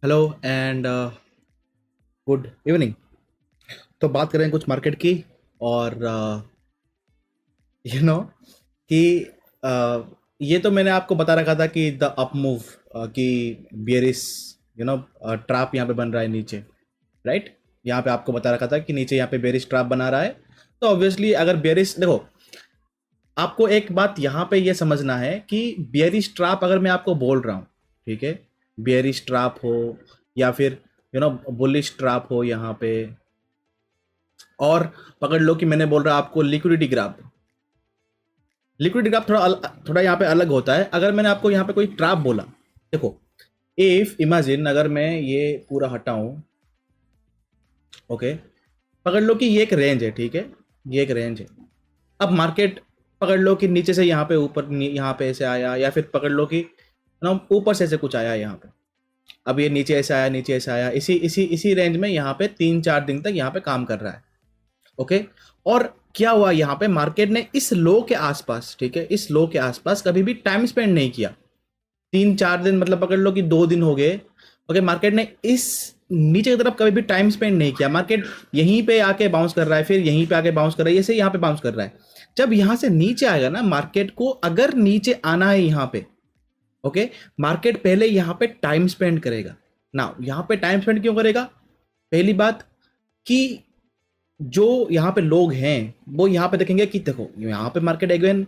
Hello and good evening. तो बात करें कुछ मार्केट की और यू नो कि ये तो मैंने आपको बता रखा था कि द अप मूव कि बियरिश ट्रैप यहाँ पे बन रहा है नीचे, राइट। यहाँ पे आपको बता रखा था कि नीचे यहाँ पे बेरिश ट्रैप बना रहा है। तो ऑब्वियसली अगर बेरिश देखो, आपको एक बात यहाँ पे ये समझना है कि बियरिश ट्रैप अगर मैं आपको बोल रहा हूँ, ठीक है, बियरिश ट्रैप हो या फिर बुलिश ट्रैप हो यहाँ पे, और पकड़ लो कि मैंने बोल रहा आपको लिक्विडिटी ग्राफ। लिक्विडिटी ग्राफ थोड़ा यहाँ पे अलग होता है। अगर मैंने आपको यहाँ पे कोई ट्रैप बोला, देखो, इफ इमेजिन अगर मैं ये पूरा हटाऊं, ओके, पकड़ लो कि ये एक रेंज है, ठीक है, ये एक रेंज है। अब मार्केट पकड़ लो कि नीचे से यहाँ पे ऊपर, यहाँ पे ऐसे आया, या फिर पकड़ लो कि ना ऊपर से ऐसे कुछ आया यहाँ पे। अब ये नीचे ऐसे आया, नीचे ऐसे आया, इसी इसी इसी रेंज में यहाँ पे 3-4 दिन तक यहाँ पे काम कर रहा है, ओके। और क्या हुआ यहाँ पे, मार्केट ने इस लो के आसपास, ठीक है, इस लो के आसपास कभी भी टाइम स्पेंड नहीं किया। 3-4 दिन मतलब पकड़ लो कि 2 दिन हो गए, ओके। मार्केट ने इस नीचे की तरफ कभी भी टाइम स्पेंड नहीं किया। मार्केट यहीं पे आके बाउंस कर रहा है, फिर यहीं पे आके बाउंस कर रहा है, ऐसे यहाँ पे बाउंस कर रहा है। जब यहां से नीचे आएगा ना, मार्केट को अगर नीचे आना है यहाँ पे, ओके, मार्केट पहले यहाँ पे टाइम स्पेंड करेगा ना। यहाँ पे टाइम स्पेंड क्यों करेगा? पहली बात कि जो यहाँ पे लोग हैं वो यहाँ पे देखेंगे कि देखो यहाँ पे मार्केट अगेन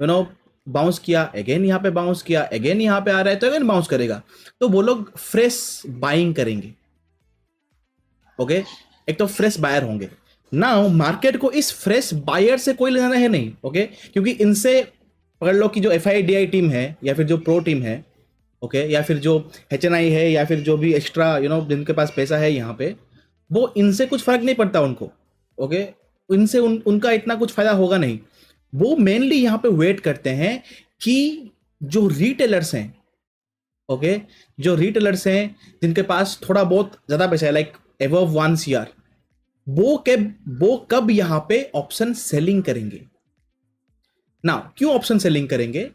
बाउंस किया, अगेन यहाँ पे बाउंस किया, अगेन यहाँ पे आ रहा है तो अगेन बाउंस करेगा। तो वो लोग फ्रेश बाइंग करेंगे, ओके। एक तो फ्रेश बायर होंगे ना। मार्केट को इस फ्रेश बायर से कोई लेना है नहीं, ओके, क्योंकि इनसे पकड़ लो कि जो FIDI टीम है या फिर जो प्रो टीम है, ओके, या फिर जो HNI है या फिर जो भी एक्स्ट्रा जिनके पास पैसा है यहाँ पे, वो इनसे कुछ फर्क नहीं पड़ता उनको, ओके। इनसे उनका इतना कुछ फायदा होगा नहीं। वो मेनली यहाँ पे वेट करते हैं कि जो रिटेलर्स हैं, ओके, जो रिटेलर्स हैं जिनके पास थोड़ा बहुत ज्यादा पैसा है, लाइक एबव 1 CR, वो कब यहाँ पे ऑप्शन सेलिंग करेंगे ना। क्यों ऑप्शन सेलिंग करेंगे?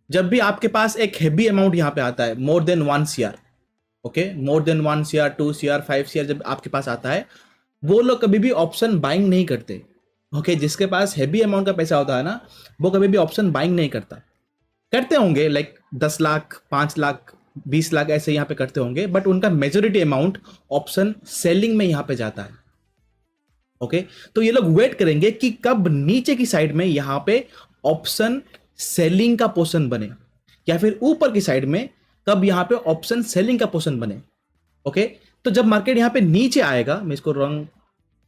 जब भी आपके पास एक हैवी अमाउंट यहाँ पे आता है, more than 1 CR, okay, more than 1 CR, 2 CR, 5 CR, जब आपके पास आता है, वो लोग कभी भी ऑप्शन बाइंग नहीं करते, ओके। जिसके पास हैवी अमाउंट का पैसा होता है ना, वो कभी भी ऑप्शन बाइंग नहीं करता। करते होंगे लाइक 10 लाख, 5 लाख, 20 लाख ऐसे यहाँ पे करते होंगे, बट उनका मेजोरिटी अमाउंट ऑप्शन सेलिंग में यहाँ पे जाता है, ओके। तो ये लोग वेट करेंगे कि कब नीचे की साइड में यहाँ पे ऑप्शन सेलिंग का पोर्शन बने, या फिर ऊपर की साइड में कब यहाँ पे ऑप्शन सेलिंग का पोर्शन बने, ओके। तो जब मार्केट यहाँ पे नीचे आएगा, मैं इसको रॉन्ग,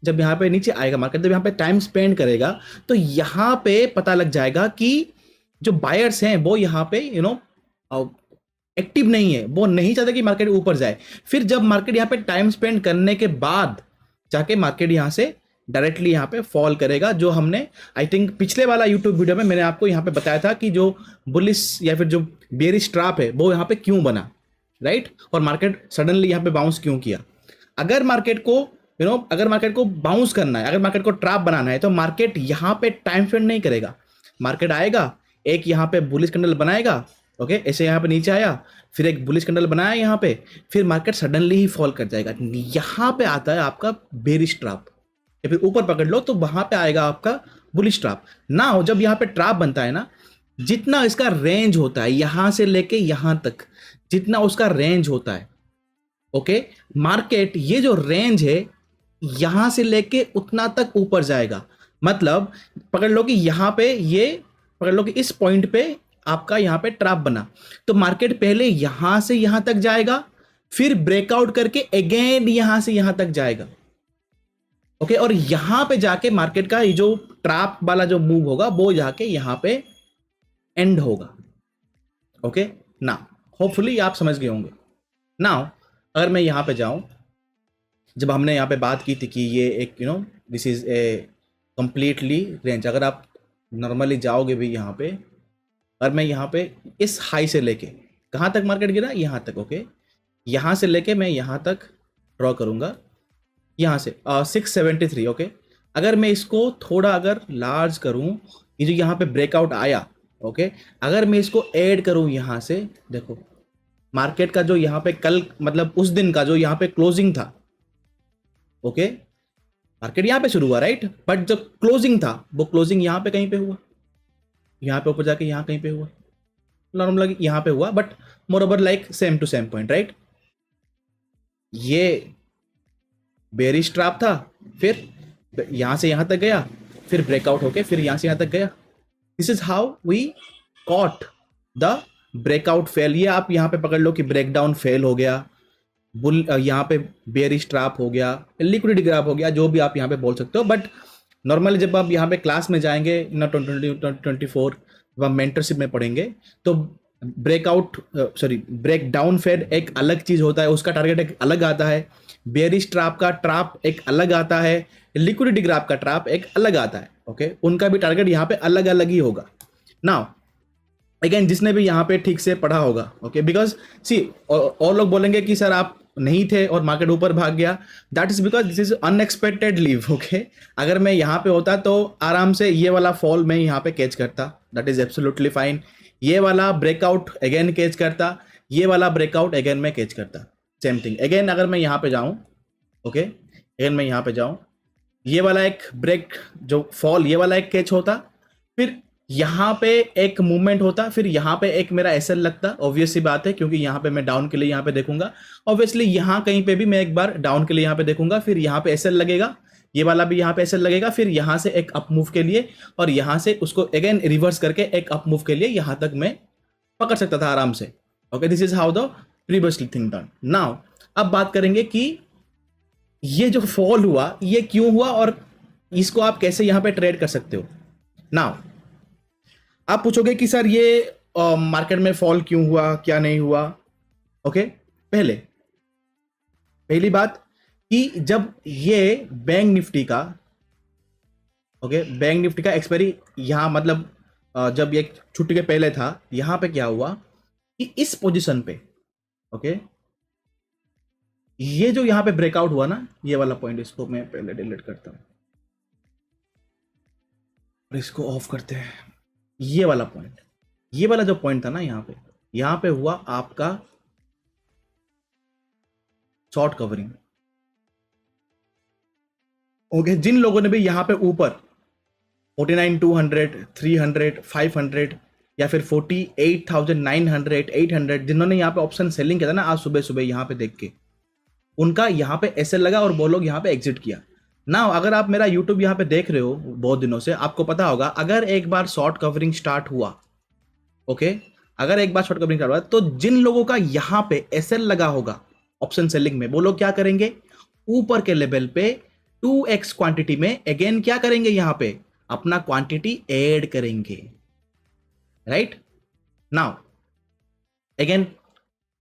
जब यहाँ पे नीचे आएगा मार्केट, जब यहाँ पे टाइम स्पेंड करेगा, तो यहाँ पे पता लग जाएगा कि जो बायर्स हैं वो यहाँ पे एक्टिव नहीं है, वो नहीं चाहते कि मार्केट ऊपर जाए। फिर जब मार्केट यहाँ पे टाइम स्पेंड करने के बाद जाके मार्केट यहाँ से डायरेक्टली यहाँ पे फॉल करेगा, जो हमने आई थिंक पिछले वाला यूट्यूब वीडियो में मैंने आपको यहाँ पे बताया था कि जो बुलिश या फिर जो बेरिश ट्रैप है वो यहाँ पे क्यों बना, राइट, और मार्केट सडनली यहाँ पे बाउंस क्यों किया। अगर मार्केट को अगर मार्केट को बाउंस करना है, अगर मार्केट को ट्रैप बनाना है, तो मार्केट यहाँ पे टाइम स्पेंड नहीं करेगा। मार्केट आएगा, एक यहाँ पे बुलिश कैंडल बनाएगा, ओके, ऐसे यहाँ पे नीचे आया, फिर एक बुलिश कैंडल बनाया यहाँ पे, फिर मार्केट सडनली ही फॉल कर जाएगा। यहाँ पे आता है आपका बेरिश ट्रैप, या फिर ऊपर पकड़ लो तो वहां पे आएगा आपका बुलिश ट्रैप ना। हो जब यहाँ पे ट्रैप बनता है ना, जितना इसका रेंज होता है यहां से लेके यहां तक, जितना उसका रेंज होता है, ओके, मार्केट ये जो रेंज है यहां से लेके उतना तक ऊपर जाएगा। मतलब पकड़ लो कि यहां पे ये, पकड़ लो कि इस पॉइंट पे आपका यहां पे ट्रैप बना, तो मार्केट पहले यहां से यहां तक जाएगा, फिर ब्रेकआउट करके अगेन यहां से यहां तक जाएगा, ओके। और यहां पे जाके मार्केट का ये जो ट्रैप वाला जो मूव होगा वो जाके यहां पे एंड होगा, ओके ना। होपफुली आप समझ गए होंगे ना। अगर मैं यहां पे जाऊं, जब हमने यहाँ पे बात की थी कि ये एक this is a completely range, अगर आप नॉर्मली जाओगे भी यहाँ पे, और मैं यहाँ पे इस हाई से लेके कहाँ तक मार्केट गिरा, यहाँ तक, ओके, यहाँ से लेके मैं यहाँ तक ड्रॉ करूँगा, यहाँ से 673, ओके। अगर मैं इसको थोड़ा अगर लार्ज करूँ, ये जो यहाँ पे ब्रेकआउट आया, ओके, अगर मैं इसको ऐड करूँ यहाँ से, देखो मार्केट का जो यहाँ पे कल मतलब उस दिन का जो यहाँ पे क्लोजिंग था, ओके, मार्केट यहाँ पे शुरू हुआ राइट, बट जब क्लोजिंग था वो क्लोजिंग यहाँ पे कहीं पे हुआ, यहाँ पे ऊपर जाके यहाँ कहीं पे हुआ, नॉर्मल यहाँ पे हुआ, but moreover like same to same point right. ये बेरिश ट्रैप था, फिर यहां से यहां तक गया, फिर ब्रेकआउट होके फिर यहां से यहां तक गया। This is how we caught the breakout fail. ये आप यहां पे पकड़ लो कि ब्रेकडाउन फेल हो गया, बुल यहाँ पे बेरिश ट्रैप हो गया, लिक्विडिटी ग्राफ हो गया, जो भी आप यहाँ पे बोल सकते हो। बट नॉर्मली जब आप यहाँ पे क्लास में जाएंगे ना 2024 जब आप मेंटरशिप में पढ़ेंगे तो breakout sorry break down fail एक अलग चीज होता है, उसका टारगेट एक अलग आता है, बेरिश ट्रैप का ट्रैप एक अलग आता है, लिक्विडिटी ग्राफ का ट्रैप एक अलग आता है। ओके, उनका भी टारगेट यहाँ पे अलग अलग ही होगा। नाउ अगेन जिसने भी यहाँ पे ठीक से पढ़ा होगा, ओके, बिकॉज सी और लोग बोलेंगे कि सर आप नहीं थे और मार्केट ऊपर भाग गया, that is because this is unexpected leave. Okay, अगर मैं यहाँ पे होता तो आराम से ये वाला फॉल मैं यहाँ पे कैच करता, दैट इज एब्सोल्युटली फाइन। ये वाला ब्रेकआउट अगेन कैच करता, ये वाला ब्रेकआउट अगेन मैं कैच करता, सेम थिंग। अगेन अगर मैं यहाँ पे जाऊँ, ओके, अगेन मैं यहाँ पे जाऊँ, ये वाला एक ब्रेक जो फॉल ये वाला एक कैच होता, फिर यहाँ पे एक मूवमेंट होता, फिर यहाँ पे एक मेरा एसएल लगता, ऑब्वियस सी बात है क्योंकि यहाँ पे मैं डाउन के लिए यहाँ पे देखूंगा, ऑब्वियसली यहाँ कहीं पे भी मैं एक बार डाउन के लिए यहाँ पे देखूंगा, फिर यहाँ पे एसएल लगेगा, ये वाला भी यहाँ पे एसएल लगेगा, फिर यहाँ से एक अप मूव के लिए और यहाँ से उसको अगेन रिवर्स करके एक अप मूव के लिए यहाँ तक मैं पकड़ सकता था आराम से। Okay, this is how the previously thing done. Now अब बात करेंगे कि ये जो फॉल हुआ ये क्यों हुआ और इसको आप कैसे यहाँ पे ट्रेड कर सकते हो। नाउ आप पूछोगे कि सर ये मार्केट में फॉल क्यों हुआ, क्या नहीं हुआ। ओके, पहली बात कि जब ये बैंक निफ्टी का बैंक निफ्टी का एक्सपायरी यहां मतलब जब ये छुट्टी के पहले था, यहां पे क्या हुआ कि इस पोजीशन पे ये जो यहां पे ब्रेकआउट हुआ ना, ये वाला पॉइंट, इसको मैं पहले डिलीट करता हूं और इसको ऑफ करते हैं। ये वाला पॉइंट, ये वाला जो पॉइंट था ना यहां पे हुआ आपका शॉर्ट कवरिंग। ओके, जिन लोगों ने भी यहां पे ऊपर 49,200, 300, 500 या फिर 48,900, 800 जिन्होंने यहां पे ऑप्शन सेलिंग किया था ना आज सुबह सुबह यहां पे देख के, उनका यहां पे एसएल लगा और वो लोग यहां पे एग्जिट किया। ना अगर आप मेरा यूट्यूब यहां पे देख रहे हो बहुत दिनों से, आपको पता होगा अगर एक बार शॉर्ट कवरिंग स्टार्ट हुआ, ओके, अगर एक बार शॉर्ट कवरिंग स्टार्ट हुआ तो जिन लोगों का यहां पे एसएल लगा होगा ऑप्शन सेलिंग में, वो लोग क्या करेंगे, ऊपर के लेवल पे 2x क्वांटिटी में अगेन क्या करेंगे, यहां पे अपना क्वांटिटी ऐड करेंगे, राइट। नाउ अगेन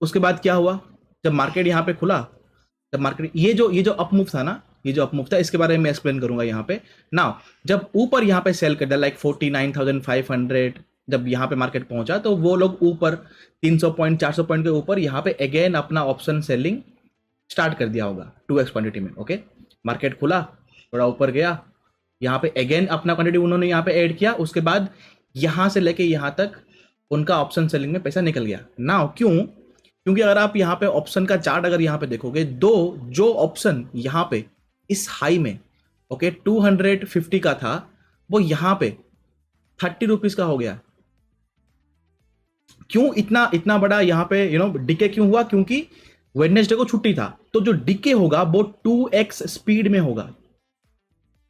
उसके बाद क्या हुआ, जब मार्केट यहां पे खुला, जब मार्केट ये जो अप मूव था ना, ये जो अप मूव था इसके बारे में एक्सप्लेन करूंगा यहां पे। नाउ जब ऊपर यहां पे सेल कर दिया लाइक 49,500, जब यहां पे मार्केट पहुंचा तो वो लोग ऊपर 300 पॉइंट 400 पॉइंट के ऊपर यहां पे अगेन अपना ऑप्शन सेलिंग स्टार्ट कर दिया होगा 2x क्वांटिटी में। ओके, मार्केट खुला, थोड़ा ऊपर गया, यहाँ पे अगेन अपना क्वांटिटी उन्होंने यहाँ पे ऐड किया, उसके बाद यहाँ से लेके यहाँ तक उनका ऑप्शन सेलिंग में पैसा निकल गया। नाउ क्योंकि अगर आप यहाँ पे ऑप्शन का चार्ट अगर यहाँ पे देखोगे, दो जो ऑप्शन यहाँ पे इस हाई में 250 का था, वो यहाँ पे 30 रुपीज का हो गया। क्यों इतना बड़ा यहाँ पे डिके क्यों हुआ, क्योंकि वेडनेसडे को छुट्टी था, तो जो डिके होगा वो 2x स्पीड में होगा।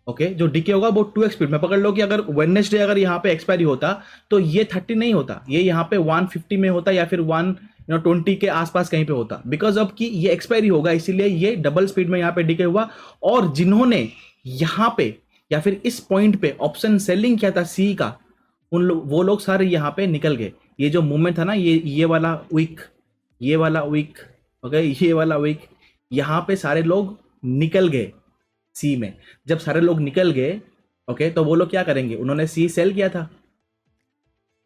ओके, जो डिके होगा वो 2x स्पीड में। पकड़ लो कि अगर वेडनेसडे अगर यहाँ पे एक्सपायरी होता तो ये 30 नहीं होता, ये यहाँ पे 150 में होता या फिर 120 के आसपास कहीं पे होता, बिकॉज अब कि ये एक्सपायरी होगा इसीलिए ये डबल स्पीड में यहाँ पे डिके हुआ। और जिन्होंने यहाँ पे या फिर इस पॉइंट पे ऑप्शन सेलिंग किया था सी का, वो लोग सारे यहाँ पे निकल गए। ये जो मूवमेंट था ना, ये वाला वीक, ये वाला वीक, ओके, ये वाला वीक, यहाँ पे सारे लोग निकल गए सी में। जब सारे लोग निकल गए, ओके, तो वो लोग क्या करेंगे, उन्होंने सी सेल किया था,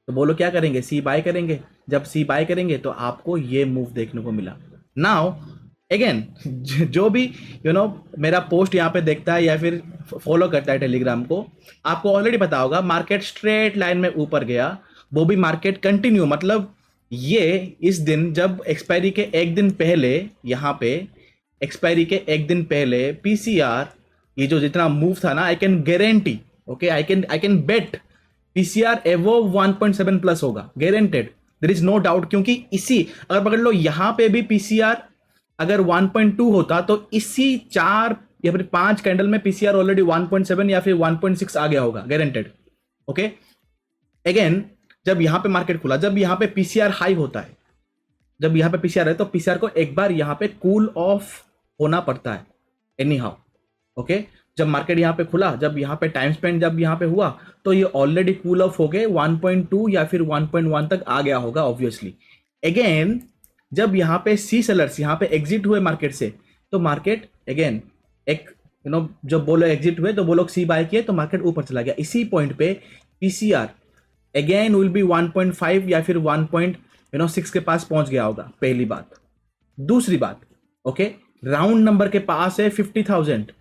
तो वो लोग क्या करेंगे, सी बाय करेंगे। जब सी बाय करेंगे तो आपको ये मूव देखने को मिला। नाउ अगेन जो भी मेरा पोस्ट यहाँ पे देखता है या फिर फॉलो करता है टेलीग्राम को, आपको ऑलरेडी पता होगा मार्केट स्ट्रेट लाइन में ऊपर गया, वो भी मार्केट कंटिन्यू, मतलब ये इस दिन जब एक्सपायरी के एक दिन पहले, यहाँ पे एक्सपायरी के एक दिन पहले पीसीआर ये जो जितना मूव था ना, I can guarantee, okay, I can bet PCR एवो 1.7 प्लस होगा, guaranteed, there is no doubt. क्योंकि इसी, अगर पकड़ लो यहाँ पे भी पीसीआर अगर 1.2 होता तो इसी 4 या फिर 5 कैंडल में पीसीआर ऑलरेडी 1.7 या फिर 1.6 आ गया होगा, गारंटेड। ओके, अगेन जब यहां पे मार्केट खुला, जब यहां पे पीसीआर हाई होता है, जब यहां पे पीसीआर है तो पीसीआर को एक बार यहां पे कूल ऑफ होना पड़ता है एनी हाउ। ओके, जब मार्केट यहां पे खुला, जब यहां पे टाइम स्पेंड जब यहां पे हुआ तो ये ऑलरेडी कूल ऑफ हो गए 1.2 या फिर 1.1 तक आ गया होगा ऑब्वियसली। अगेन जब यहां पे सी सेलर्स यहां पे एग्जिट हुए मार्केट से, तो मार्केट अगेन एक जब वो लोग एग्जिट हुए तो वो लोग सी बाय किए तो मार्केट ऊपर चला गया। इसी पॉइंट पे पीसीआर अगेन विल बी 1.5 या फिर 1.6 के पास पहुंच गया होगा, पहली बात। दूसरी बात, ओके, राउंड नंबर के पास है 50,000।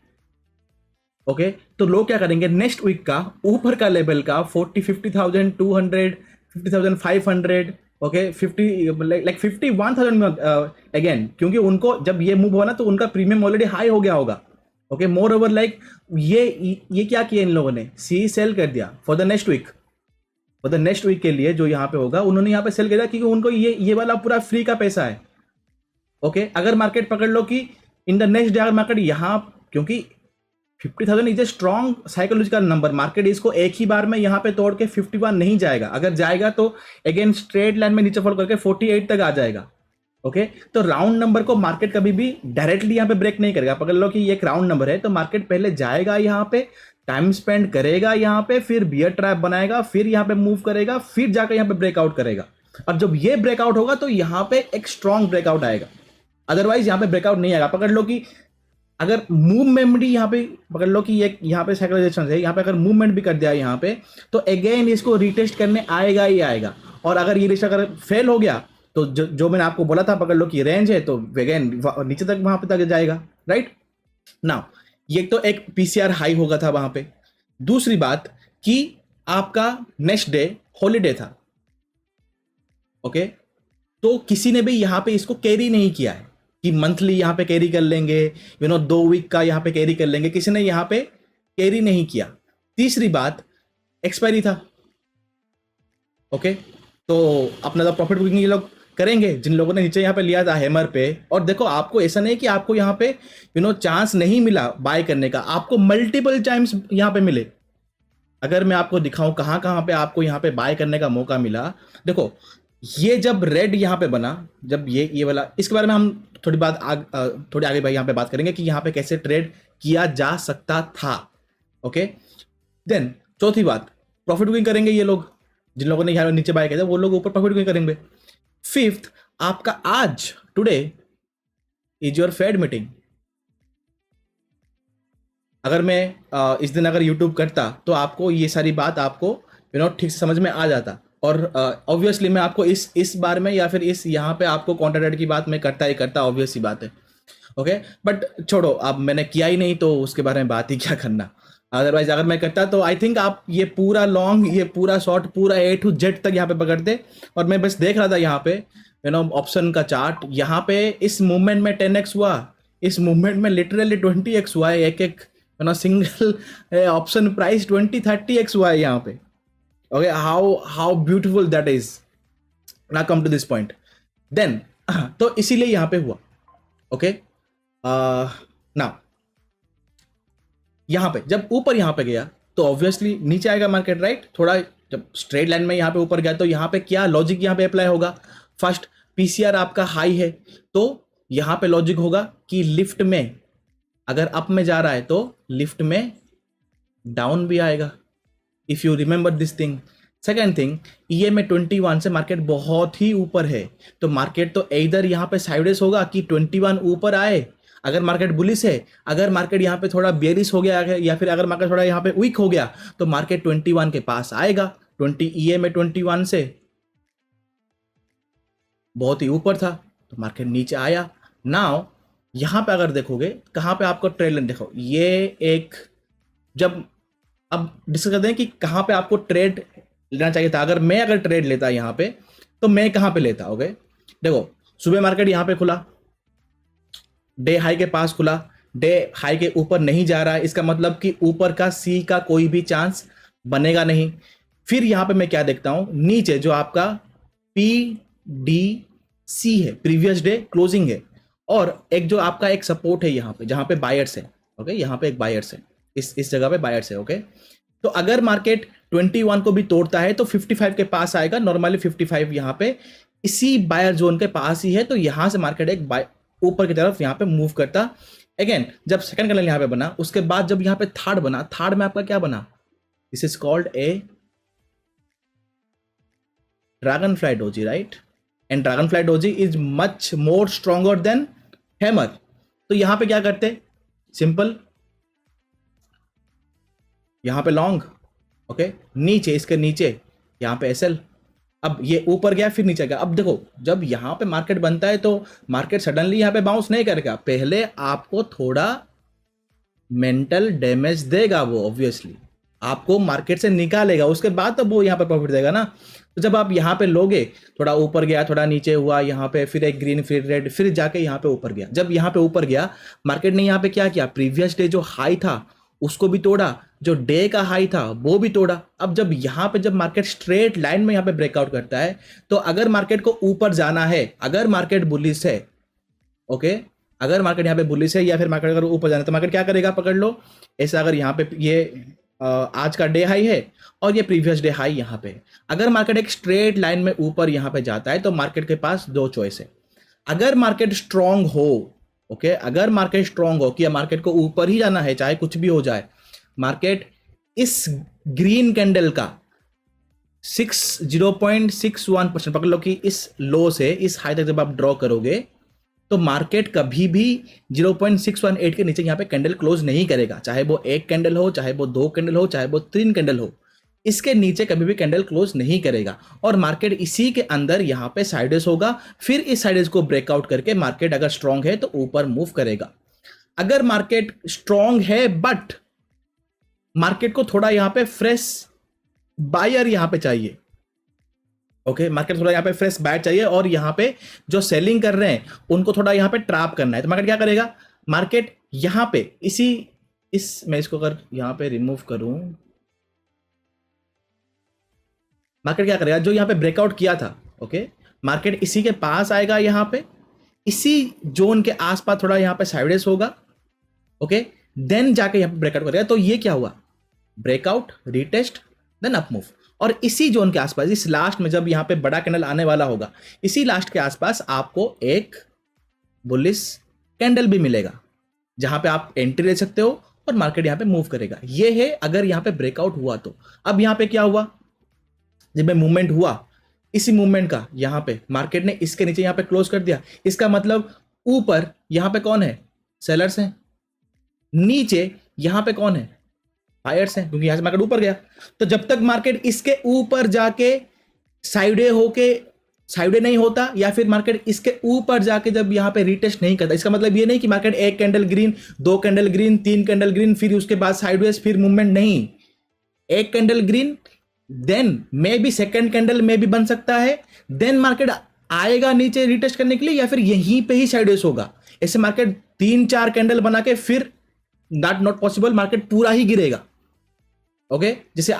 ओके, तो लोग क्या करेंगे, नेक्स्ट वीक का ऊपर का लेवल का 50,200 50,500, ओके, 51,000 में अगेन, क्योंकि उनको जब ये मूव हुआ ना तो उनका प्रीमियम ऑलरेडी हाई हो गया होगा। ओके, मोर ओवर लाइक ये क्या किया इन लोगों ने, सी सेल कर दिया for the next week, for the next week के लिए जो यहाँ पे होगा उन्होंने यहाँ पे सेल कर दिया, क्योंकि उनको ये वाला पूरा फ्री का पैसा है। ओके, अगर मार्केट पकड़ लो कि इन द नेक्स्ट डे अगर मार्केट यहाँ, क्योंकि 50,000 is a strong psychological number, market इसको एक ही बार में यहाँ पे तोड़ के 51 नहीं जाएगा, अगर जाएगा तो अगेन स्ट्रेट लाइन में नीचे फॉल करके 48 तक आ जाएगा। ओके, तो राउंड नंबर को मार्केट कभी भी डायरेक्टली यहाँ पे ब्रेक नहीं करेगा। पकड़ लो कि ये एक राउंड नंबर है तो मार्केट पहले जाएगा यहाँ पे, टाइम स्पेंड करेगा यहाँ पे, फिर बियर ट्रैप बनाएगा, फिर यहाँ पे मूव करेगा, फिर जाकर यहाँ पे ब्रेकआउट करेगा। और जब ये ब्रेकआउट होगा तो यहाँ पे एक स्ट्रॉन्ग ब्रेकआउट आएगा, अदरवाइज यहाँ पे ब्रेकआउट नहीं आएगा। पकड़ लो कि अगर मूवमेंट भी यहाँ पे, पकड़ लो कि ये यहाँ पे साइक्लाइजेशन है, यहाँ पे अगर मूवमेंट भी कर दिया यहाँ पे तो अगेन इसको रिटेस्ट करने आएगा ही आएगा। और अगर ये रिटेस्ट अगर फेल हो गया तो जो मैंने आपको बोला था, पकड़ लो कि रेंज है, तो अगेन नीचे तक वहां पे तक जाएगा, राइट। नाउ ये तो एक पीसीआर हाई होगा था वहां पे। दूसरी बात कि आपका नेक्स्ट डे हॉलीडे था, ओके, तो किसी ने भी यहां पे इसको कैरी नहीं किया है कि मंथली यहां पे कैरी कर लेंगे, 2 वीक का यहां पे कैरी कर लेंगे, किसी ने यहां पे कैरी नहीं किया। तीसरी बात, एक्सपायरी था, ओके, तो अपना तो प्रॉफिट बुकिंग ये लोग करेंगे जिन लोगों ने नीचे यहाँ पे लिया था हैमर पे। और देखो, आपको ऐसा नहीं कि आपको यहाँ पे चांस नहीं मिला बाय करने का, आपको मल्टीपल टाइम्स यहाँ पे मिले। अगर मैं आपको दिखाऊं कहाँ कहाँ पे आपको यहाँ पे बाय करने का मौका मिला, देखो ये जब रेड यहाँ पे बना, जब ये वाला, इसके बारे में हम थोड़ी आगे भाई यहाँ पे बात करेंगे कि यहाँ पे कैसे ट्रेड किया जा सकता था। ओके, देन चौथी बात, प्रॉफिट बुकिंग करेंगे ये लोग, जिन लोगों ने यहाँ नीचे बाय किया था वो लोग ऊपर प्रॉफिट बुकिंग करेंगे। फिफ्थ, आपका आज today is your fade meeting. अगर मैं इस दिन अगर यूट्यूब करता तो आपको ये सारी बात आपको ठीक से समझ में आ जाता। और ऑब्वियसली मैं आपको इस बार में या फिर इस यहाँ पे आपको कॉन्ट्रा की बात मैं करता ही करता, ऑब्वियस सी बात है। ओके, बट छोड़ो, अब मैंने किया ही नहीं तो उसके बारे में बात ही क्या करना। अदरवाइज अगर मैं करता तो आई थिंक आप ये पूरा लॉन्ग, ये पूरा शॉर्ट, पूरा A to Z तक यहाँ पे पकड़ते। और मैं बस देख रहा था यहाँ पे ऑप्शन का चार्ट, यहाँ पे इस मूवमेंट में 10x हुआ, इस मूवमेंट में लिटरली 20x हुआ है, एक सिंगल ऑप्शन प्राइस 20-30x हुआ है यहाँ पे। Okay, how beautiful that is. ना come to this point, then तो इसीलिए यहाँ पे हुआ। ओके, ना यहाँ पे जब ऊपर यहाँ पे गया तो ऑब्वियसली नीचे आएगा मार्केट, राइट। थोड़ा जब स्ट्रेट लाइन में यहाँ पे ऊपर गया तो यहाँ पे क्या लॉजिक यहाँ पे अप्लाई होगा, फर्स्ट पीसीआर आपका हाई है तो यहाँ पे लॉजिक होगा कि लिफ्ट में अगर अप में जा रहा है तो लिफ्ट में डाउन भी आएगा, if you remember this thing. Second thing, ये में 21 से मार्केट बहुत ही ऊपर है तो मार्केट तो इधर यहाँ पे साइडवेज होगा कि 21 ऊपर आए अगर मार्केट बुलिश है। अगर मार्केट यहाँ पे थोड़ा बेरिश हो गया या फिर अगर मार्केट थोड़ा यहाँ पे वीक हो गया तो मार्केट 21 के पास आएगा। 20 EA में 21 से बहुत ही ऊपर था तो मार्केट नीचे आया। नाउ यहाँ पे अगर देखोगे कहाँ पे आपको ट्रेड लेना, देखो ये एक, जब अब डिस्कस करते हैं कि कहाँ पे आपको ट्रेड लेना चाहिए था। अगर ट्रेड लेता यहाँ पे तो मैं कहां पे लेता? ओके देखो, सुबह मार्केट यहां पे खुला, डे हाई के पास खुला, डे हाई के ऊपर नहीं जा रहा है, इसका मतलब कि ऊपर का सी का कोई भी चांस बनेगा नहीं। फिर यहां पे मैं क्या देखता हूं, नीचे जो आपका पी डी सी है, प्रीवियस डे क्लोजिंग है, और एक जो आपका एक सपोर्ट है यहां पे जहां पे बायर्स है। ओके यहां पे एक बायर्स है, इस जगह पे बायर्स है। ओके तो अगर मार्केट 21 को भी तोड़ता है तो 55 के पास आएगा। नॉर्मली 55 यहां पे इसी बायर जोन के पास ही है, तो यहां से मार्केट एक ऊपर की तरफ यहां पे मूव करता। अगेन जब सेकंड कैंडल यहां पे बना, उसके बाद जब यहां पे थर्ड बना, थर्ड में आपका क्या बना? This is called a dragon fly doji, right? And dragon fly doji is much more stronger than hammer. तो यहां पे क्या करते? सिंपल, यहां पे लॉन्ग, ओके नीचे, इसके नीचे यहां पे एसएल। अब ये ऊपर गया फिर नीचे गया। अब देखो, जब यहां पे मार्केट बनता है तो मार्केट सडनली यहां पे बाउंस नहीं करेगा, पहले आपको थोड़ा मेंटल डैमेज देगा वो, ऑब्वियसली आपको मार्केट से निकालेगा, उसके बाद तो वो यहां पे प्रॉफिट देगा ना। तो जब आप यहां पे लोगे, थोड़ा ऊपर गया, थोड़ा नीचे हुआ, यहां पे फिर एक ग्रीन, फिर रेड, फिर जाके यहां पे ऊपर गया। जब यहां पे ऊपर गया, मार्केट ने यहां पे क्या किया? प्रीवियस डे जो हाई था उसको भी तोड़ा, जो डे का हाई था वो भी तोड़ा। अब जब यहां पे जब मार्केट स्ट्रेट लाइन में यहां पे ब्रेकआउट करता है, तो अगर मार्केट को ऊपर जाना है, अगर मार्केट बुलिश है, ओके अगर मार्केट यहां पे बुलिश है या फिर मार्केट अगर ऊपर जाना है, तो मार्केट क्या करेगा? पकड़ लो ऐसा, अगर यहां पे ये आज का डे हाई है और ये प्रीवियस डे हाई यहां पे, अगर मार्केट एक स्ट्रेट लाइन में ऊपर यहां पे जाता है तो मार्केट के पास दो चॉइस है। अगर मार्केट स्ट्रांग हो, ओके अगर मार्केट स्ट्रांग हो कि मार्केट को ऊपर ही जाना है चाहे कुछ भी हो जाए, मार्केट इस ग्रीन कैंडल का 0.61% पकड़ लो कि इस लो से इस हाई तक जब आप ड्रॉ करोगे तो मार्केट कभी भी 0.618 के नीचे यहां पे कैंडल क्लोज नहीं करेगा, चाहे वो एक कैंडल हो, चाहे वो दो कैंडल हो, चाहे वो तीन कैंडल हो, इसके नीचे कभी भी कैंडल क्लोज नहीं करेगा। और मार्केट इसी के अंदर यहां पे साइडेस होगा, फिर इस साइडेस को ब्रेकआउट करके मार्केट अगर स्ट्रांग है तो ऊपर मूव करेगा। अगर मार्केट स्ट्रांग है बट मार्केट को थोड़ा यहां पे फ्रेश बायर यहां पे चाहिए, ओके मार्केट थोड़ा यहाँ पे फ्रेश बायर चाहिए, और यहाँ पे जो सेलिंग कर रहे हैं उनको थोड़ा यहाँ पे ट्रैप करना है, तो मार्केट क्या करेगा? मार्केट यहाँ पे मैं इसको अगर यहाँ पे रिमूव करूं, मार्केट क्या करेगा? जो यहाँ पे ब्रेकआउट किया था, ओके मार्केट इसी के पास आएगा, यहाँ पे इसी जोन के आसपास थोड़ा यहाँ पे साइडवेज होगा, ओके देन जाके यहाँ पे ब्रेकआउट करेगा। तो ये क्या हुआ? Breakout, retest, then up move. और इसी जोन के आसपास, इस लास्ट में जब यहां पे बड़ा कैंडल आने वाला होगा, इसी लास्ट के आसपास आपको एक बुलिश कैंडल भी मिलेगा जहां पे आप एंट्री ले सकते हो और मार्केट यहां पे मूव करेगा। ये है अगर यहां पे ब्रेकआउट हुआ तो। अब यहां पे क्या हुआ? जब मूवमेंट हुआ, इसी मूवमेंट का यहां पे मार्केट ने इसके नीचे यहां पे क्लोज कर दिया, इसका मतलब ऊपर यहां पे कौन है? सेलर्स हैं। नीचे यहां पे कौन है? बायर्स हैं, क्योंकि यहां से मार्केट ऊपर गया। तो जब तक मार्केट इसके ऊपर जाके साइडे नहीं होता, या फिर मार्केट इसके ऊपर जाके जब यहां पे रीटेस्ट नहीं करता, इसका मतलब ये नहीं कि मार्केट एक कैंडल ग्रीन, दो कैंडल ग्रीन, तीन कैंडल ग्रीन, फिर उसके बाद साइडवेज, फिर मूवमेंट नहीं। एक candle green, then maybe second candle में भी बन सकता है, देन मार्केट आएगा नीचे रीटेस्ट करने के लिए, या फिर यहीं पे ही साइडवेज होगा। ऐसे मार्केट तीन चार कैंडल बना के फिर दैट नॉट पॉसिबल, मार्केट पूरा ही गिरेगा। ओके जैसे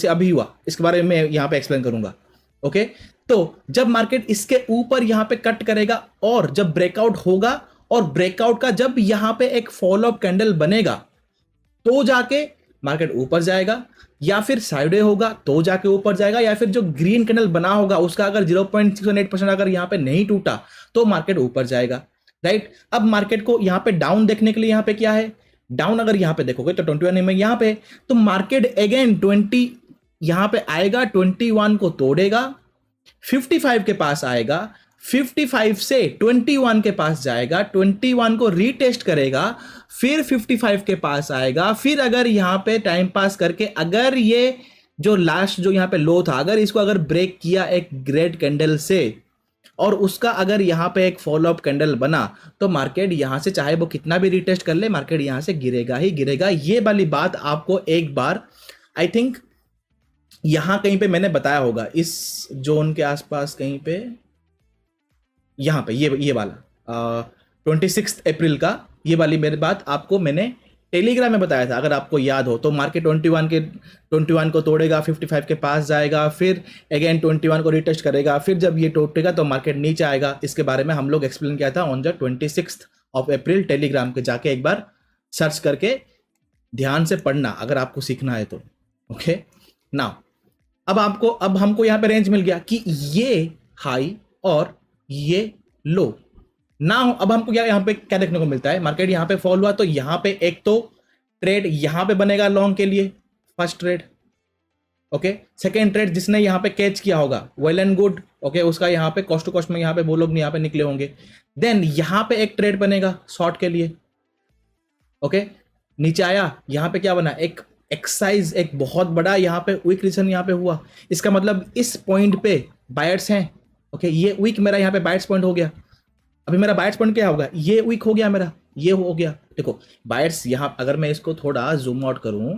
अभी हुआ, इसके बारे में यहां पे एक्सप्लेन करूंगा। ओके तो जब मार्केट इसके ऊपर यहां पे कट करेगा और जब ब्रेकआउट होगा, और ब्रेकआउट का जब यहां पे एक फॉलो अप कैंडल बनेगा तो जाके मार्केट ऊपर जाएगा, या फिर साइडवे होगा तो जाके ऊपर जाएगा, या फिर जो ग्रीन कैंडल बना होगा उसका अगर 0.68% अगर यहां पे नहीं टूटा तो मार्केट ऊपर जाएगा, राइट? अब मार्केट को यहां पे डाउन देखने के लिए यहां पे क्या है? डाउन अगर यहां पे देखोगे तो 21 में यहां पे, तो मार्केट अगेन 20 यहां पे आएगा, 21 को तोड़ेगा, 55 के पास आएगा, 55 से 21 के पास जाएगा, 21 को रीटेस्ट करेगा, फिर 55 के पास आएगा, फिर अगर यहां पे टाइम पास करके अगर ये जो लास्ट जो यहां पे लो था, अगर इसको अगर ब्रेक किया एक ग्रेट कैंडल से, और उसका अगर यहां पे एक फॉलो अप कैंडल बना, तो मार्केट यहां से चाहे वो कितना भी रिटेस्ट कर ले, मार्केट यहां से गिरेगा ही गिरेगा। ये वाली बात आपको एक बार आई थिंक यहाँ कहीं पे मैंने बताया होगा, इस जोन के आसपास कहीं पे, यहाँ पे ये वाला 26 अप्रैल का, ये वाली मेरी बात आपको मैंने टेलीग्राम में बताया था, अगर आपको याद हो तो। मार्केट 21 को तोड़ेगा, 55 के पास जाएगा, फिर अगेन 21 को रिटेस्ट करेगा, फिर जब ये टूटेगा तो मार्केट नीचे आएगा। इसके बारे में हम लोग एक्सप्लेन किया था ऑन द 26 अप्रैल। टेलीग्राम के जाके एक बार सर्च करके ध्यान से पढ़ना अगर आपको सीखना है तो। ओके नाउ, अब हमको यहाँ पे रेंज मिल गया कि ये हाई और ये लो। नाउ अब हमको क्या यहाँ पे क्या देखने को मिलता है, मार्केट यहाँ पे फॉल हुआ तो यहाँ पे एक तो ट्रेड यहाँ पे बनेगा लॉन्ग के लिए, first trade. Okay, second trade जिसने यहाँ पे कैच किया होगा, वेल एंड गुड। ओके, उसका यहाँ पे कॉस्ट टू कॉस्ट में यहाँ पे वो लोग यहाँ पे निकले होंगे। देन यहाँ पे एक ट्रेड बनेगा शॉर्ट के लिए। ओके, नीचे आया, यहाँ पे क्या बना, एक एक्साइज, एक बहुत बड़ा यहाँ पे वीक रीजन यहाँ पे हुआ। इसका मतलब इस पॉइंट पे बायर्स हैं। ओके, ये वीक मेरा यहाँ पे बायर्स पॉइंट हो गया। अभी मेरा बायर्स पॉइंट क्या होगा, ये वीक हो गया मेरा, ये हो गया। देखो बायर्स यहाँ, अगर मैं इसको थोड़ा जूम आउट करूँ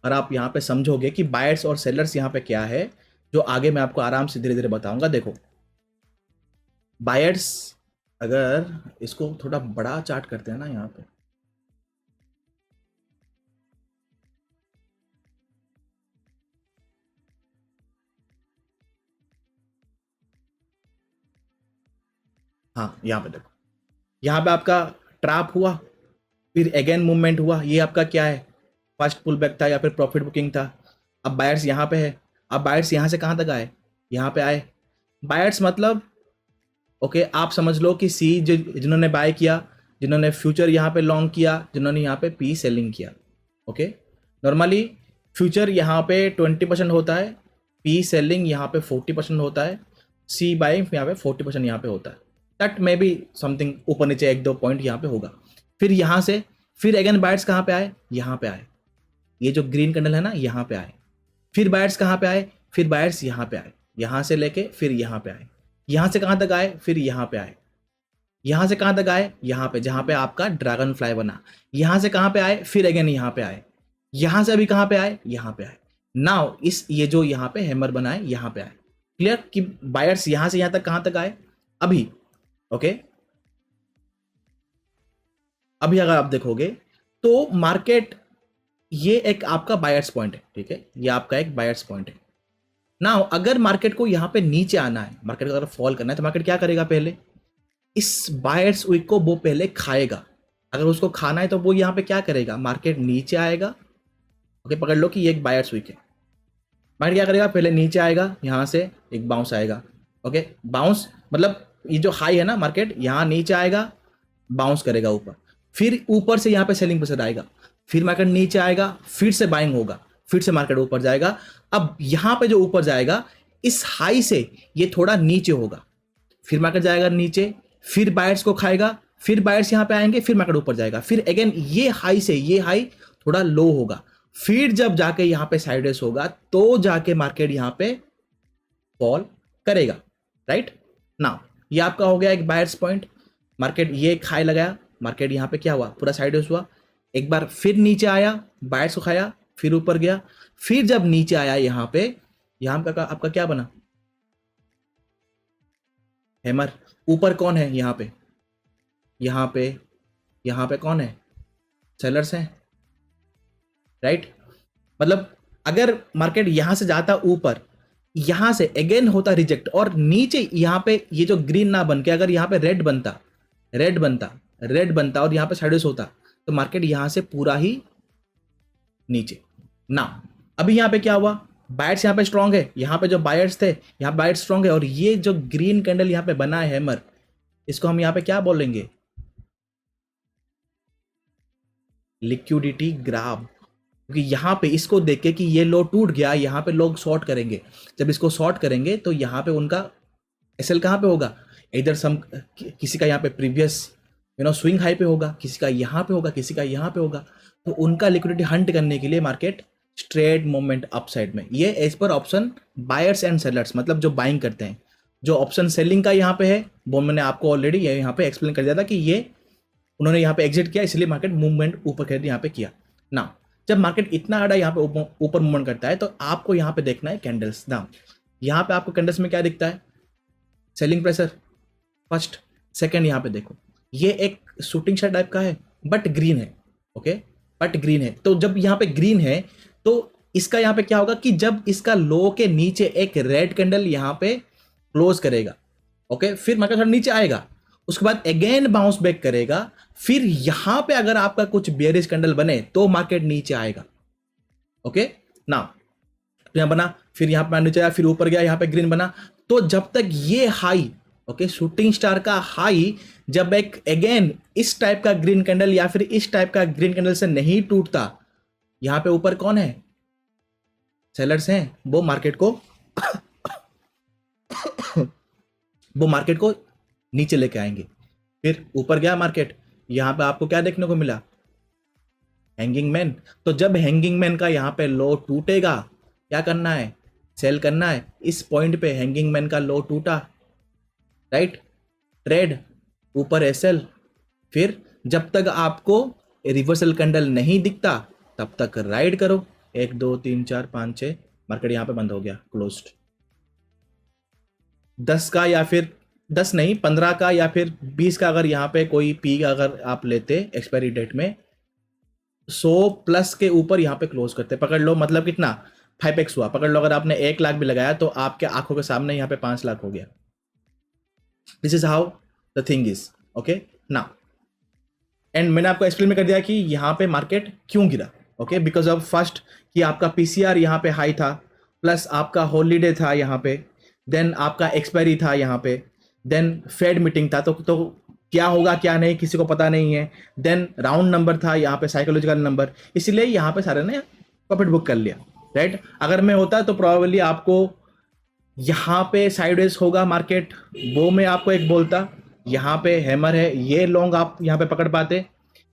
और आप यहाँ पे समझोगे कि बायर्स और सेलर्स यहाँ पे क्या है, जो आगे मैं आपको आराम से धीरे धीरे बताऊंगा। देखो बायर्स, अगर इसको थोड़ा बड़ा चार्ट करते हैं ना यहाँ पे, हाँ यहाँ पे देखो, यहाँ पे आपका ट्रैप हुआ, फिर अगेन मूवमेंट हुआ। ये आपका क्या है, फर्स्ट पुल बैक था या फिर प्रॉफिट बुकिंग था। अब बायर्स यहाँ पे है, अब बायर्स यहाँ से कहाँ तक आए, यहाँ पे आए। बायर्स मतलब ओके, आप समझ लो कि सी जिन्होंने बाय किया, जिन्होंने फ्यूचर यहाँ पे लॉन्ग किया, जिन्होंने यहाँ पे पी सेलिंग किया। ओके, नॉर्मली फ्यूचर यहाँ पे 20% होता है, पी सेलिंग यहाँ पे 40% होता है, सी बाइंग यहाँ पे 40% यहाँ पे होता है। दैट मे बी समथिंग ऊपर नीचे एक दो पॉइंट यहाँ पे होगा। फिर यहाँ से फिर अगेन बायर्स कहाँ पे आए, यहाँ पे आए। ये जो ग्रीन कैंडल है ना, यहाँ पे आए। फिर बायर्स कहाँ पे आए, फिर बायर्स यहाँ पे आए, यहाँ से लेके फिर यहाँ पे आए। यहाँ से कहाँ तक आए, फिर यहाँ पे आए। यहाँ से कहाँ तक आए, यहाँ पे, जहाँ पे आपका ड्रैगन फ्लाई बना। यहाँ से कहाँ पे आए, फिर अगेन यहाँ पे आए। यहाँ से अभी कहाँ पे आए, यहाँ पे आए। नाउ इस ये जो यहाँ पे हैमर बना है, यहाँ पे आए। क्लियर कि बायर्स यहाँ से यहाँ तक कहाँ तक आए अभी। ओके, अभी अगर आप देखोगे तो मार्केट, ये एक आपका बायर्स पॉइंट है, ठीक है, ये आपका एक बायर्स पॉइंट है। नाउ अगर मार्केट को यहाँ पे नीचे आना है, मार्केट को अगर फॉल करना है, तो मार्केट क्या करेगा, पहले इस बायर्स वीक को वो पहले खाएगा। अगर उसको खाना है तो वो यहाँ पे क्या करेगा, मार्केट नीचे आएगा। ओके, पकड़ लो कि ये एक बायर्स वीक है। मार्केट क्या करेगा, पहले नीचे आएगा, यहाँ से एक बाउंस आएगा। ओके, बाउंस मतलब ये जो हाई है ना, मार्केट यहाँ नीचे आएगा, बाउंस करेगा ऊपर, फिर ऊपर से यहाँ पे सेलिंग प्रेशर आएगा, फिर मार्केट नीचे आएगा, फिर से बाइंग होगा, फिर से मार्केट ऊपर जाएगा। अब यहाँ पे जो ऊपर जाएगा, इस हाई से ये थोड़ा नीचे होगा, फिर मार्केट जाएगा नीचे, फिर बायर्स को खाएगा, फिर बायर्स यहाँ पे आएंगे, फिर मार्केट ऊपर जाएगा, फिर अगेन ये हाई से ये हाई थोड़ा लो होगा, फिर जब जाके यहाँ पे साइडवेज होगा तो जाके मार्केट यहाँ पे फॉल करेगा। राइट नाउ ये आपका हो गया एक बायर्स पॉइंट। मार्केट ये एक हाई लगाया, मार्केट यहाँ पे क्या हुआ, पूरा साइडवेज हुआ, एक बार फिर नीचे आया, बायर्स को खाया, फिर ऊपर गया, फिर जब नीचे आया यहाँ पे आपका क्या बना, हैमर। ऊपर कौन है यहाँ पे, यहाँ पे कौन है, सेलर्स हैं। राइट, मतलब अगर मार्केट यहां से जाता ऊपर, यहां से अगेन होता रिजेक्ट, और नीचे यहाँ पे ये जो ग्रीन ना बन के अगर यहाँ पे रेड बनता और यहाँ पे साइडवेज होता, तो मार्केट यहां से पूरा ही नीचे ना। अभी यहाँ पे क्या हुआ, बायर्स यहाँ पे स्ट्रांग है, यहाँ पे जो बायर्स थे यहाँ बायर्स स्ट्रांग है, और ये जो ग्रीन कैंडल यहाँ पे बना है हैमर, इसको हम यहाँ पे क्या बोलेंगे, लिक्विडिटी ग्राफ। क्योंकि यहाँ पे इसको देख के कि ये लो टूट गया, यहाँ पे लोग शॉर्ट करेंगे। जब इसको शॉर्ट करेंगे तो यहाँ पे उनका एसएल कहाँ पे होगा, इधर किसी का यहाँ पे प्रीवियस स्विंग हाई पे होगा, किसी का यहाँ पे होगा, किसी का यहाँ पे होगा। तो उनका लिक्विडिटी हंट करने के लिए मार्केट स्ट्रेट मूवमेंट अपसाइड में, ये as per option buyers and sellers, मतलब जो बाइंग करते हैं। जो ऑप्शन सेलिंग का यहाँ पे है वो मैंने आपको ऑलरेडी यहाँ पे एक्सप्लेन कर दिया था कि ये उन्होंने यहाँ पे एग्जिट किया, इसलिए मार्केट मूवमेंट ऊपर यहाँ पे किया ना। जब मार्केट इतना बड़ा यहाँ पे ऊपर मूवमेंट करता है तो आपको यहाँ पे देखना है कैंडल्स। नाउ यहाँ पे आपको कैंडल्स में क्या दिखता है? Selling pressure first. सेकंड यहाँ पे देखो, ये एक शूटिंग स्टार टाइप का है बट ग्रीन है, ओके, बट ग्रीन है। तो जब यहाँ पे ग्रीन है तो इसका यहाँ पे क्या होगा कि जब इसका लो के नीचे एक रेड कैंडल यहाँ पे क्लोज करेगा, ओके, फिर मार्केट थोड़ा नीचे आएगा, उसके बाद अगेन बाउंस बैक करेगा, फिर यहां पे अगर आपका कुछ बेयरिश कैंडल बने तो मार्केट नीचे आएगा, ओके। नाउ यहां बना, फिर यहां पे नीचे आया, फिर ऊपर गया, यहां पे ग्रीन बना। तो जब तक ये हाई, ओके, शूटिंग स्टार का हाई जब एक अगेन इस टाइप का ग्रीन कैंडल या फिर इस टाइप का ग्रीन कैंडल से नहीं टूटता, यहां पे ऊपर कौन है? सेलर्स हैं, वो मार्केट को नीचे लेके आएंगे। फिर ऊपर गया मार्केट, यहां पे आपको क्या देखने को मिला? Hanging man. तो जब हैंगिंग मैन का यहां पे लो टूटेगा, क्या करना है? सेल करना है। इस पॉइंट पे हैंगिंग मैन का लो टूटा, राइट, ट्रेड ऊपर एसएल। फिर जब तक आपको रिवर्सल कैंडल नहीं दिखता तब तक राइड करो। 1 2 3 4 5 6, मार्केट यहां पे बंद हो गया, क्लोज्ड। 10 का या फिर 10 नहीं 15 का या फिर 20 का अगर यहाँ पे कोई पी अगर आप लेते एक्सपायरी डेट में, 100 प्लस के ऊपर यहाँ पे क्लोज करते, पकड़ लो, मतलब कितना? 5x हुआ, पकड़ लो। अगर आपने 1 लाख भी लगाया तो आपके आंखों के सामने यहाँ पे 5 लाख हो गया। This is how the thing is, okay. Now and मैंने आपको एक्सप्लेन में कर दिया कि यहाँ पे मार्केट क्यों गिरा, ओके, बिकॉज ऑफ फर्स्ट कि आपका पीसीआर यहाँ पे हाई था, प्लस आपका हॉलीडे था यहाँ पे, देन आपका एक्सपायरी था यहाँ पे, देन फेड मीटिंग था, तो क्या होगा क्या नहीं किसी को पता नहीं है, देन राउंड नंबर था यहाँ पे, साइकोलॉजिकल नंबर, इसलिए यहाँ पे सारे ने प्रॉफिट बुक कर लिया, राइट। अगर मैं होता तो प्रोबेबली आपको यहाँ पे साइडवेज होगा मार्केट, वो मैं आपको एक बोलता, यहाँ पे हैमर है, ये लॉन्ग आप यहाँ पे पकड़ पाते,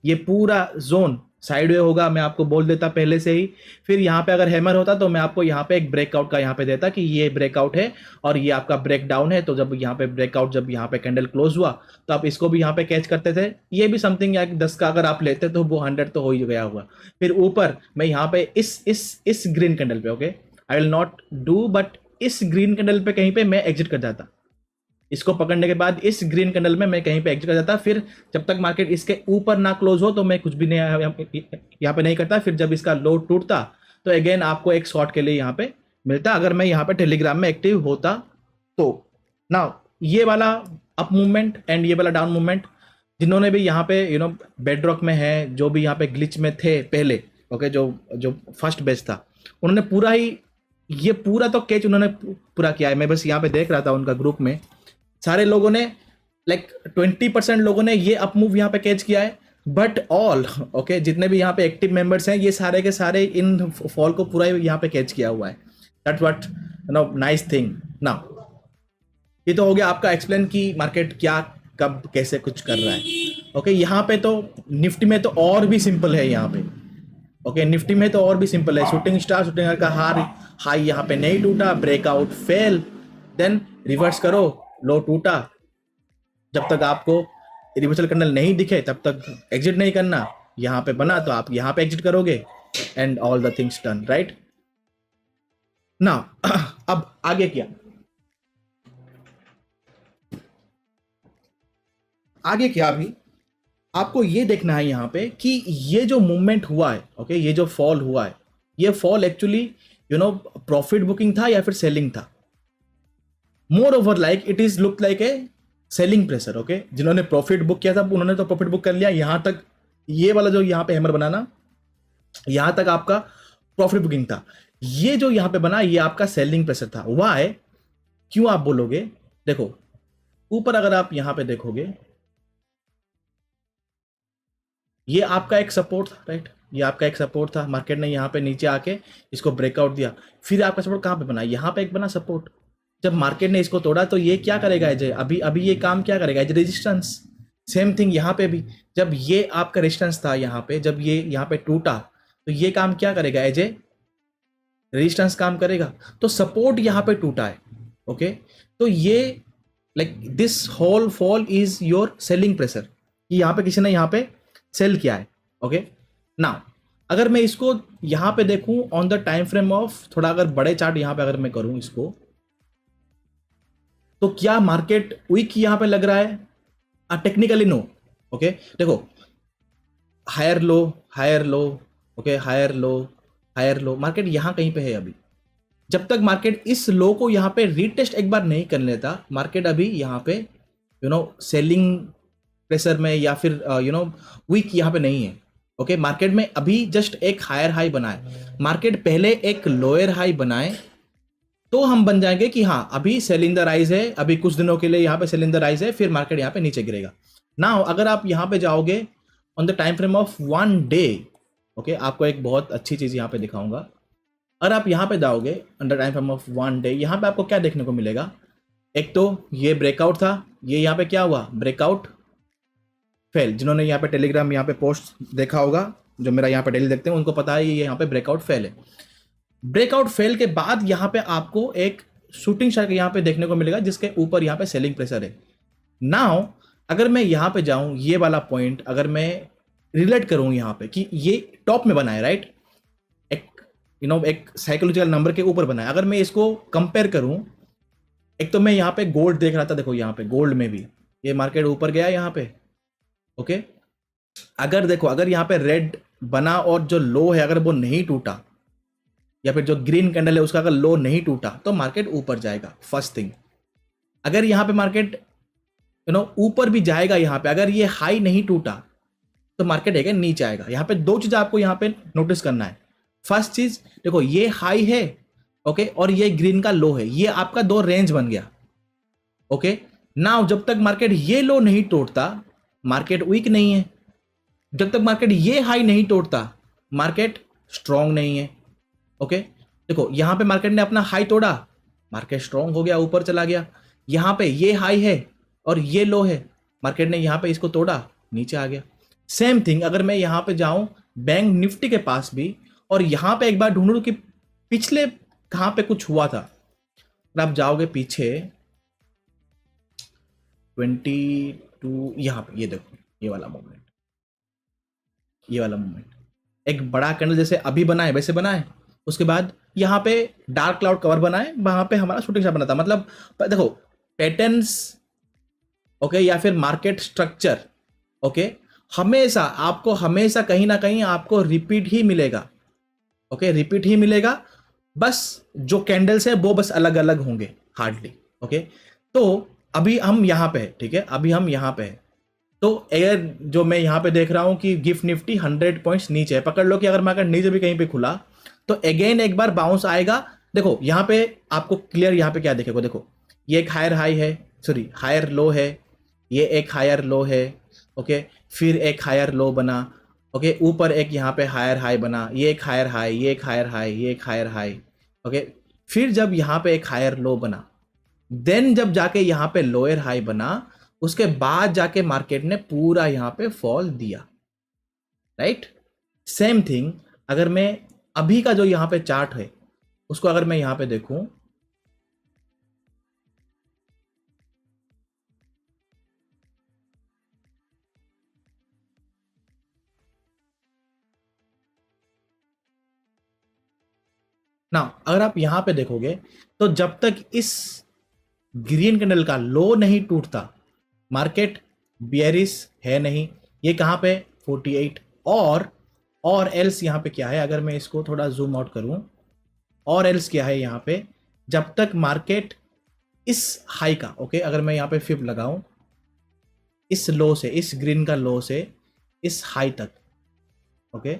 ये पूरा जोन साइडवे होगा, मैं आपको बोल देता पहले से ही। फिर यहाँ पे अगर हैमर होता तो मैं आपको यहाँ पे एक ब्रेकआउट का यहाँ पे देता कि ये ब्रेकआउट है और ये आपका ब्रेक डाउन है। तो जब यहाँ पे ब्रेकआउट, जब यहाँ पे कैंडल क्लोज हुआ तो आप इसको भी यहाँ पे कैच करते थे। ये भी समथिंग या 10 का अगर आप लेते तो वो 100 तो हो ही गया हुआ। फिर ऊपर मैं यहाँ पे इस ग्रीन कैंडल पे, okay, I will not do, but इस ग्रीन कैंडल पे कहीं पे मैं एग्जिट कर जाता। इसको पकड़ने के बाद इस ग्रीन कैंडल में मैं कहीं पे एग्जिट कर जाता। फिर जब तक मार्केट इसके ऊपर ना क्लोज हो तो मैं कुछ भी नहीं यहाँ पे नहीं करता। फिर जब इसका लो टूटता तो अगेन आपको एक शॉर्ट के लिए यहाँ पे मिलता, अगर मैं यहाँ पे टेलीग्राम में एक्टिव होता तो। नाउ ये वाला अप मूवमेंट एंड ये वाला डाउन मूवमेंट, जिन्होंने भी यहाँ पे बेडरॉक में है, जो भी यहाँ पे ग्लिच में थे पहले, ओके, जो फर्स्ट बैच था, उन्होंने पूरा ही ये पूरा तो कैच उन्होंने पूरा किया है। मैं बस यहाँ पे देख रहा था उनका ग्रुप में, सारे लोगों ने लाइक 20% लोगों ने ये अप मूव यहाँ पे कैच किया है, बट ऑल, ओके, जितने भी यहाँ पे एक्टिव मेंबर्स हैं ये सारे के सारे इन फॉल को पूरा यहाँ पे कैच किया हुआ है। That's what nice thing. Now ये तो हो गया आपका एक्सप्लेन कि मार्केट क्या कब कैसे कुछ कर रहा है, ओके। यहाँ पे तो निफ्टी में तो और भी सिंपल है यहाँ पे, ओके, निफ्टी में तो और भी सिंपल है। शूटिंग स्टार का हाई यहाँ पे नहीं टूटा, ब्रेकआउट फेल, देन रिवर्स करो, लो टूटा, जब तक आपको रिवर्सल कैंडल नहीं दिखे तब तक एग्जिट नहीं करना। यहाँ पे बना तो आप यहाँ पे एग्जिट करोगे and all the things done, right. Now अब आगे क्या, आगे क्या अभी आपको ये देखना है यहाँ पे कि ये जो मूवमेंट हुआ है, ओके, ये जो फॉल हुआ है, ये फॉल एक्चुअली प्रॉफिट बुकिंग था या फिर सेलिंग था। More over like it is look like a selling pressure, okay. जिन्होंने प्रॉफिट बुक किया था उन्होंने तो प्रॉफिट बुक कर लिया, यहां तक ये वाला जो यहाँ पे हैमर बनाना, यहां तक आपका प्रॉफिट बुकिंग था। ये जो यहाँ पे बना ये आपका सेलिंग प्रेशर था। व्हाई, क्यों आप बोलोगे? देखो ऊपर अगर आप यहां पे देखोगे, ये आपका एक सपोर्ट था, राइट, ये आपका एक सपोर्ट था। मार्केट ने यहाँ पे नीचे आके इसको ब्रेकआउट दिया, फिर आपका सपोर्ट कहाँ पे बना? यहाँ पे एक बना सपोर्ट। जब मार्केट ने इसको तोड़ा तो ये क्या करेगा एज, अभी ये काम क्या करेगा एज रेजिस्टेंस। सेम थिंग यहाँ पे भी, जब ये आपका रेजिस्टेंस था यहाँ पे, जब ये यहाँ पे टूटा तो ये काम क्या करेगा एज ए रेजिस्टेंस काम करेगा। तो सपोर्ट यहाँ पे टूटा है, ओके। तो ये like this whole fall is your selling pressure, कि यहाँ पे किसी ने यहाँ पे सेल किया है, ओके। नाउ अगर मैं इसको यहां पे देखूं on the time frame of, थोड़ा अगर बड़े चार्ट यहां पे अगर मैं करूं इसको, तो क्या मार्केट वीक यहां पे लग रहा है? Technically no. ओके, देखो higher low, higher low, okay higher low, higher low, market यहां कहीं पे है अभी। जब तक मार्केट इस लो को यहां पे रीटेस्ट एक बार नहीं कर लेता, मार्केट अभी यहां पे सेलिंग प्रेशर में या फिर वीक यहां पे नहीं है। ओके, मार्केट में अभी जस्ट एक हायर हाई बनाए, मार्केट पहले एक लोअर हाई बनाए, तो हम बन जाएंगे कि हाँ अभी सेल इन द राइज है, अभी कुछ दिनों के लिए यहाँ पे सेल इन द राइज है, फिर मार्केट यहाँ पे नीचे गिरेगा। नाउ अगर आप यहाँ पे जाओगे on the time frame of 1 day, okay, आपको एक बहुत अच्छी चीज यहाँ पे दिखाऊंगा। अगर आप यहाँ पे जाओगे under time frame of 1 day, यहाँ पे आपको क्या देखने को मिलेगा? एक तो ये ब्रेकआउट था, ये यहाँ पे क्या हुआ? Breakout fail. जिन्होंने यहाँ पे टेलीग्राम यहाँ पे पोस्ट देखा होगा, जो मेरा यहाँ पे डेली देखते हैं, उनको पता है ये यहाँ पे ब्रेकआउट फेल है। ब्रेकआउट फेल के बाद यहां पे आपको एक शूटिंग स्टार यहां पे देखने को मिलेगा, जिसके ऊपर यहां पे सेलिंग प्रेशर है। नाउ अगर मैं यहां पे जाऊं, ये वाला पॉइंट अगर मैं रिलेट करूं यहां पे कि ये टॉप में बना है, राइट, एक एक साइकोलॉजिकल नंबर के ऊपर बना है। अगर मैं इसको कंपेयर करूं, एक तो मैं यहां पे गोल्ड देख रहा था, देखो यहां पे गोल्ड में भी ये मार्केट ऊपर गया यहां पे। ओके, अगर देखो अगर यहां पे रेड बना और जो लो है अगर वो नहीं टूटा, या फिर जो ग्रीन कैंडल है उसका अगर लो नहीं टूटा, तो मार्केट ऊपर जाएगा। फर्स्ट थिंग, अगर यहां पे मार्केट ऊपर भी जाएगा, यहां पे अगर ये हाई नहीं टूटा तो मार्केट है नीचे आएगा। यहां पे दो चीज आपको यहां पे नोटिस करना है। फर्स्ट चीज देखो, ये हाई है, ओके, और ये ग्रीन का लो है, ये आपका दो रेंज बन गया। ओके, नाउ जब तक मार्केट ये लो नहीं तोड़ता, मार्केट वीक नहीं है। जब तक मार्केट ये हाई नहीं तोड़ता, मार्केट स्ट्रॉन्ग नहीं है। ओके, देखो यहां पे मार्केट ने अपना हाई तोड़ा, मार्केट स्ट्रॉन्ग हो गया, ऊपर चला गया। यहां पे ये हाई है और ये लो है, मार्केट ने यहां पे इसको तोड़ा, नीचे आ गया। सेम थिंग अगर मैं यहां पे जाऊं बैंक निफ्टी के पास भी, और यहां पे एक बार ढूंढूं कि पिछले कहां पे कुछ हुआ था। अगर आप जाओगे पीछे 22, यहां पे ये देखो, ये वाला मूवमेंट, ये वाला मूवमेंट एक बड़ा कैंडल जैसे अभी बना है वैसे बना है। उसके बाद यहाँ पे डार्क क्लाउड कवर बना है, वहां पे हमारा शूटिंग स्टार बना था। मतलब देखो पैटर्न्स, ओके, या फिर मार्केट स्ट्रक्चर, ओके, हमेशा आपको हमेशा कहीं ना कहीं आपको रिपीट ही मिलेगा। ओके, रिपीट ही मिलेगा, बस जो कैंडल्स है वो बस अलग अलग होंगे हार्डली। ओके, तो अभी हम यहाँ पे है, ठीक है, अभी हम यहाँ पे है। तो अगर जो मैं यहाँ पे देख रहा हूँ कि गिफ्ट निफ्टी 100 पॉइंट्स नीचे है, पकड़ लो कि अगर मार्केट नीचे भी कहीं पे खुला तो अगेन एक बार बाउंस आएगा। देखो यहाँ पे आपको क्लियर यहाँ पे क्या देखेगा, देखो ये एक हायर हाई है, सॉरी हायर लो है, ये एक हायर लो है, ओके, फिर एक हायर लो बना, ओके, ऊपर एक यहाँ पे हायर हाई बना, ये एक हायर हाई, ये एक हायर हाई, ये एक हायर हाई, ओके, फिर जब यहाँ पे एक हायर लो बना, देन जब जाके यहाँ पे लोअर हाई बना, उसके बाद जाके मार्केट ने पूरा यहां पे फॉल दिया, राइट। सेम थिंग अगर मैं अभी का जो यहां पे चार्ट है उसको अगर मैं यहां पे देखूं, ना अगर आप यहां पे देखोगे तो जब तक इस ग्रीन कैंडल का लो नहीं टूटता, मार्केट बियरिश है नहीं। ये कहां पे 48, और एल्स यहां पे क्या है, अगर मैं इसको थोड़ा जूम आउट करूं, और एल्स क्या है यहां पे, जब तक मार्केट इस हाई का, ओके, अगर मैं यहां पे फिप लगाऊं इस लो से, इस ग्रीन का लो से इस हाई तक, ओके,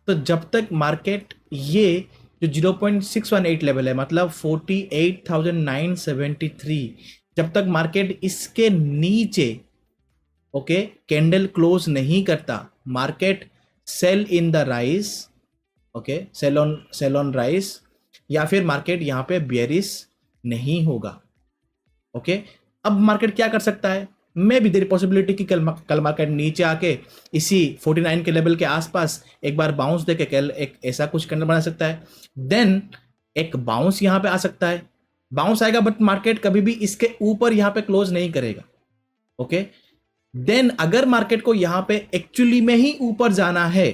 तो जब तक मार्केट ये जो 0.618 लेवल है, मतलब 48,973, जब तक मार्केट इसके नीचे, ओके, कैंडल क्लोज नहीं करता, market sell in the rise, okay, sell on rise, या फिर मार्केट यहां पे बियरिश नहीं होगा। ओके, अब मार्केट क्या कर सकता है, मे भी देयर पॉसिबिलिटी कि कल मार्केट नीचे आके इसी 49 के लेवल के आसपास एक बार बाउंस देके कल एक ऐसा कुछ कैंडल बना सकता है। देन एक बाउंस यहां पे आ सकता है, बाउंस आएगा बट मार्केट कभी भी इसके ऊपर यहां पे क्लोज नहीं करेगा। ओके, देन अगर मार्केट को यहां पे एक्चुअली में ही ऊपर जाना है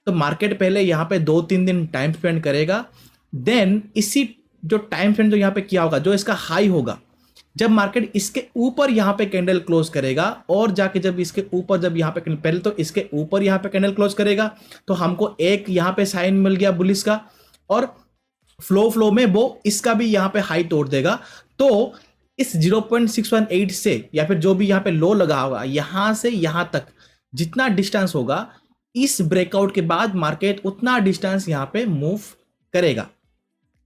तो मार्केट पहले यहाँ पे 2-3 दिन टाइम स्पेंड करेगा, देन इसी जो टाइम स्पेंड जो यहाँ पे किया होगा, जो इसका हाई होगा, जब मार्केट इसके ऊपर यहाँ पे कैंडल क्लोज करेगा और जाके जब इसके ऊपर, जब यहाँ पे पहले तो इसके ऊपर यहाँ पे कैंडल क्लोज करेगा तो हमको एक यहाँ पे साइन मिल गया बुलिश का, और फ्लो में वो इसका भी यहाँ पे हाई तोड़ देगा। तो इस 0.618 से या फिर जो भी यहाँ पे लो लगा होगा, यहां से यहां तक जितना डिस्टेंस होगा, इस ब्रेकआउट के बाद मार्केट उतना डिस्टेंस यहां पे मूव करेगा।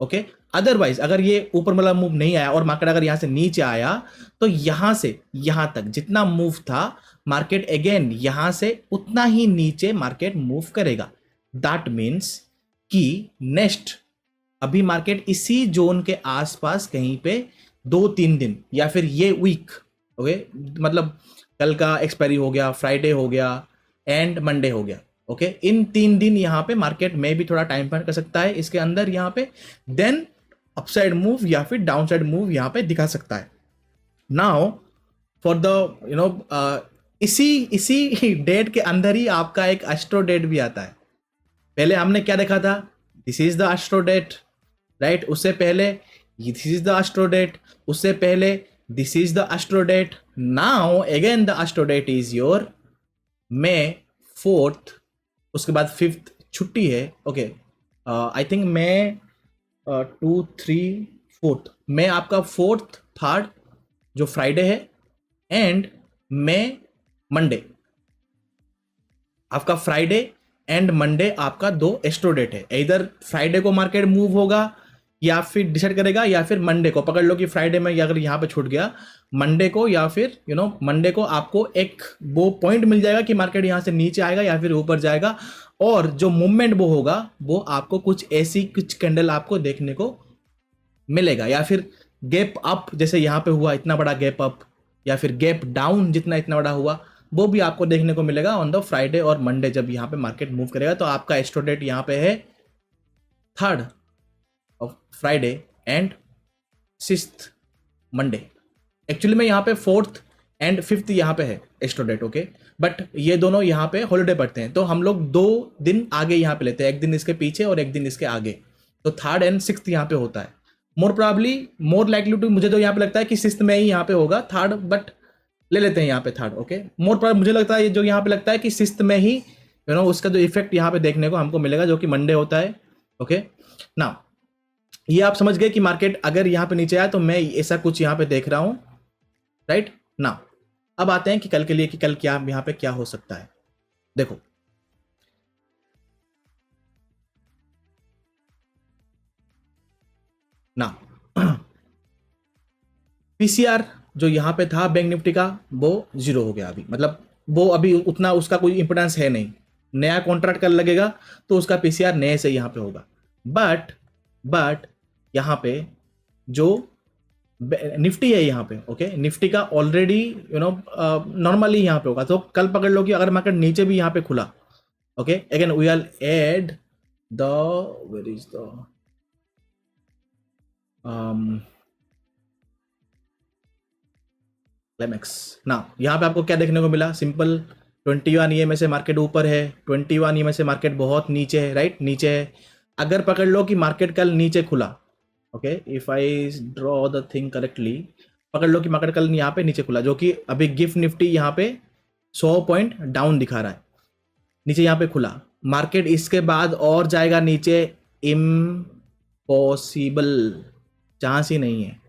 ओके, अदरवाइज अगर ये ऊपर वाला मूव नहीं आया और मार्केट अगर यहां से नीचे आया तो यहां से यहां तक जितना मूव था, मार्केट अगेन यहां से उतना ही नीचे मार्केट मूव करेगा। दैट मीन्स कि नेक्स्ट अभी मार्केट इसी जोन के आसपास कहीं पे 2-3 दिन या फिर ये वीक, ओके, मतलब कल का एक्सपायरी हो गया, फ्राइडे हो गया एंड मंडे हो गया, ओके, इन 3 दिन यहाँ पे मार्केट में भी थोड़ा टाइम स्पेंड कर सकता है इसके अंदर यहाँ पे, देन अपसाइड मूव या फिर डाउनसाइड मूव यहाँ पे दिखा सकता है। नाउ फॉर द इसी डेट के अंदर ही आपका एक एस्ट्रो डेट भी आता है। पहले हमने क्या देखा था, this is the astro date, right, उससे पहले this is the astro date, उससे पहले this is the astro date, now again the astro date is your May 4th, उसके बाद 5th छुट्टी है, okay, I think may 2, 3, 4th, मे आपका 4th, 3rd जो फ्राइडे है, एंड मे मंडे आपका, फ्राइडे एंड मंडे आपका 2 एस्ट्रो डेट है। इधर फ्राइडे को मार्केट मूव होगा या फिर डिसाइड करेगा, या फिर मंडे को पकड़ लो कि फ्राइडे में अगर यहाँ पे छूट गया, मंडे को या फिर मंडे को आपको एक वो पॉइंट मिल जाएगा कि मार्केट यहाँ से नीचे आएगा या फिर ऊपर जाएगा, और जो मूवमेंट वो होगा वो आपको कुछ ऐसी कुछ कैंडल आपको देखने को मिलेगा, या फिर गैप अप जैसे यहाँ पे हुआ इतना बड़ा गैप अप, या फिर गैप डाउन जितना इतना बड़ा हुआ, वो भी आपको देखने को मिलेगा ऑन द फ्राइडे और मंडे जब यहाँ पे मार्केट मूव करेगा। तो आपका एस्ट्रो डेट यहाँ पे है 3rd of Friday and 6th Monday. Actually में यहाँ पे 4th एंड 5th यहाँ पे है एस्ट्रो डेट, ओके, बट ये दोनों यहाँ पे हॉलीडे पड़ते हैं, तो हम लोग 2 दिन आगे यहाँ पे लेते हैं, एक दिन इसके पीछे और एक दिन इसके आगे, तो 3rd एंड 6th यहाँ पे होता है। मोर प्रॉब्ली मोर लाइकली टू, मुझे तो यहाँ पे लगता है कि 6th में ही यहाँ पे होगा 3rd, बट ले लेते हैं यहाँ पे 3rd, ओके। मोर प्रॉब्ली मुझे लगता है जो यहाँ पे लगता है कि 6th में ही उसका जो इफेक्ट यहाँ पे देखने को हमको मिलेगा, जो कि मंडे होता है, ओके। नाउ ये आप समझ गए कि मार्केट अगर यहाँ पे नीचे आया तो मैं ऐसा कुछ यहाँ पे देख रहा हूं, राइट। नाउ अब आते हैं कि कल के लिए, कि कल क्या यहाँ पे क्या हो सकता है। देखो ना, पीसीआर जो यहाँ पे था बैंक निफ्टी का वो 0 हो गया अभी, मतलब वो अभी उतना उसका कोई इंपोर्टेंस है नहीं, नया कॉन्ट्रैक्ट कल लगेगा तो उसका पीसीआर नए से यहाँ पे होगा। बट यहाँ पे जो निफ्टी है यहाँ पे, ओके, निफ्टी का ऑलरेडी नॉर्मली यहाँ पे होगा, तो कल पकड़ लो कि अगर मार्केट नीचे भी यहाँ पे खुला, okay, again we are at the where is the climax. ना यहाँ पे आपको क्या देखने को मिला, सिंपल 21 ईएमए से मार्केट ऊपर है, 21 ईएमए से मार्केट बहुत नीचे है, राइट, नीचे है। अगर पकड़ लो कि मार्केट कल नीचे खुला, okay, if I draw the thing correctly, पकड़ लो कि मार्केट कल यहाँ पे नीचे खुला, जो कि अभी गिफ्ट निफ्टी यहाँ पे 100 पॉइंट डाउन दिखा रहा है, नीचे यहाँ पे खुला, मार्केट इसके बाद और जाएगा नीचे, इम्पॉसिबल, चांस ही नहीं है,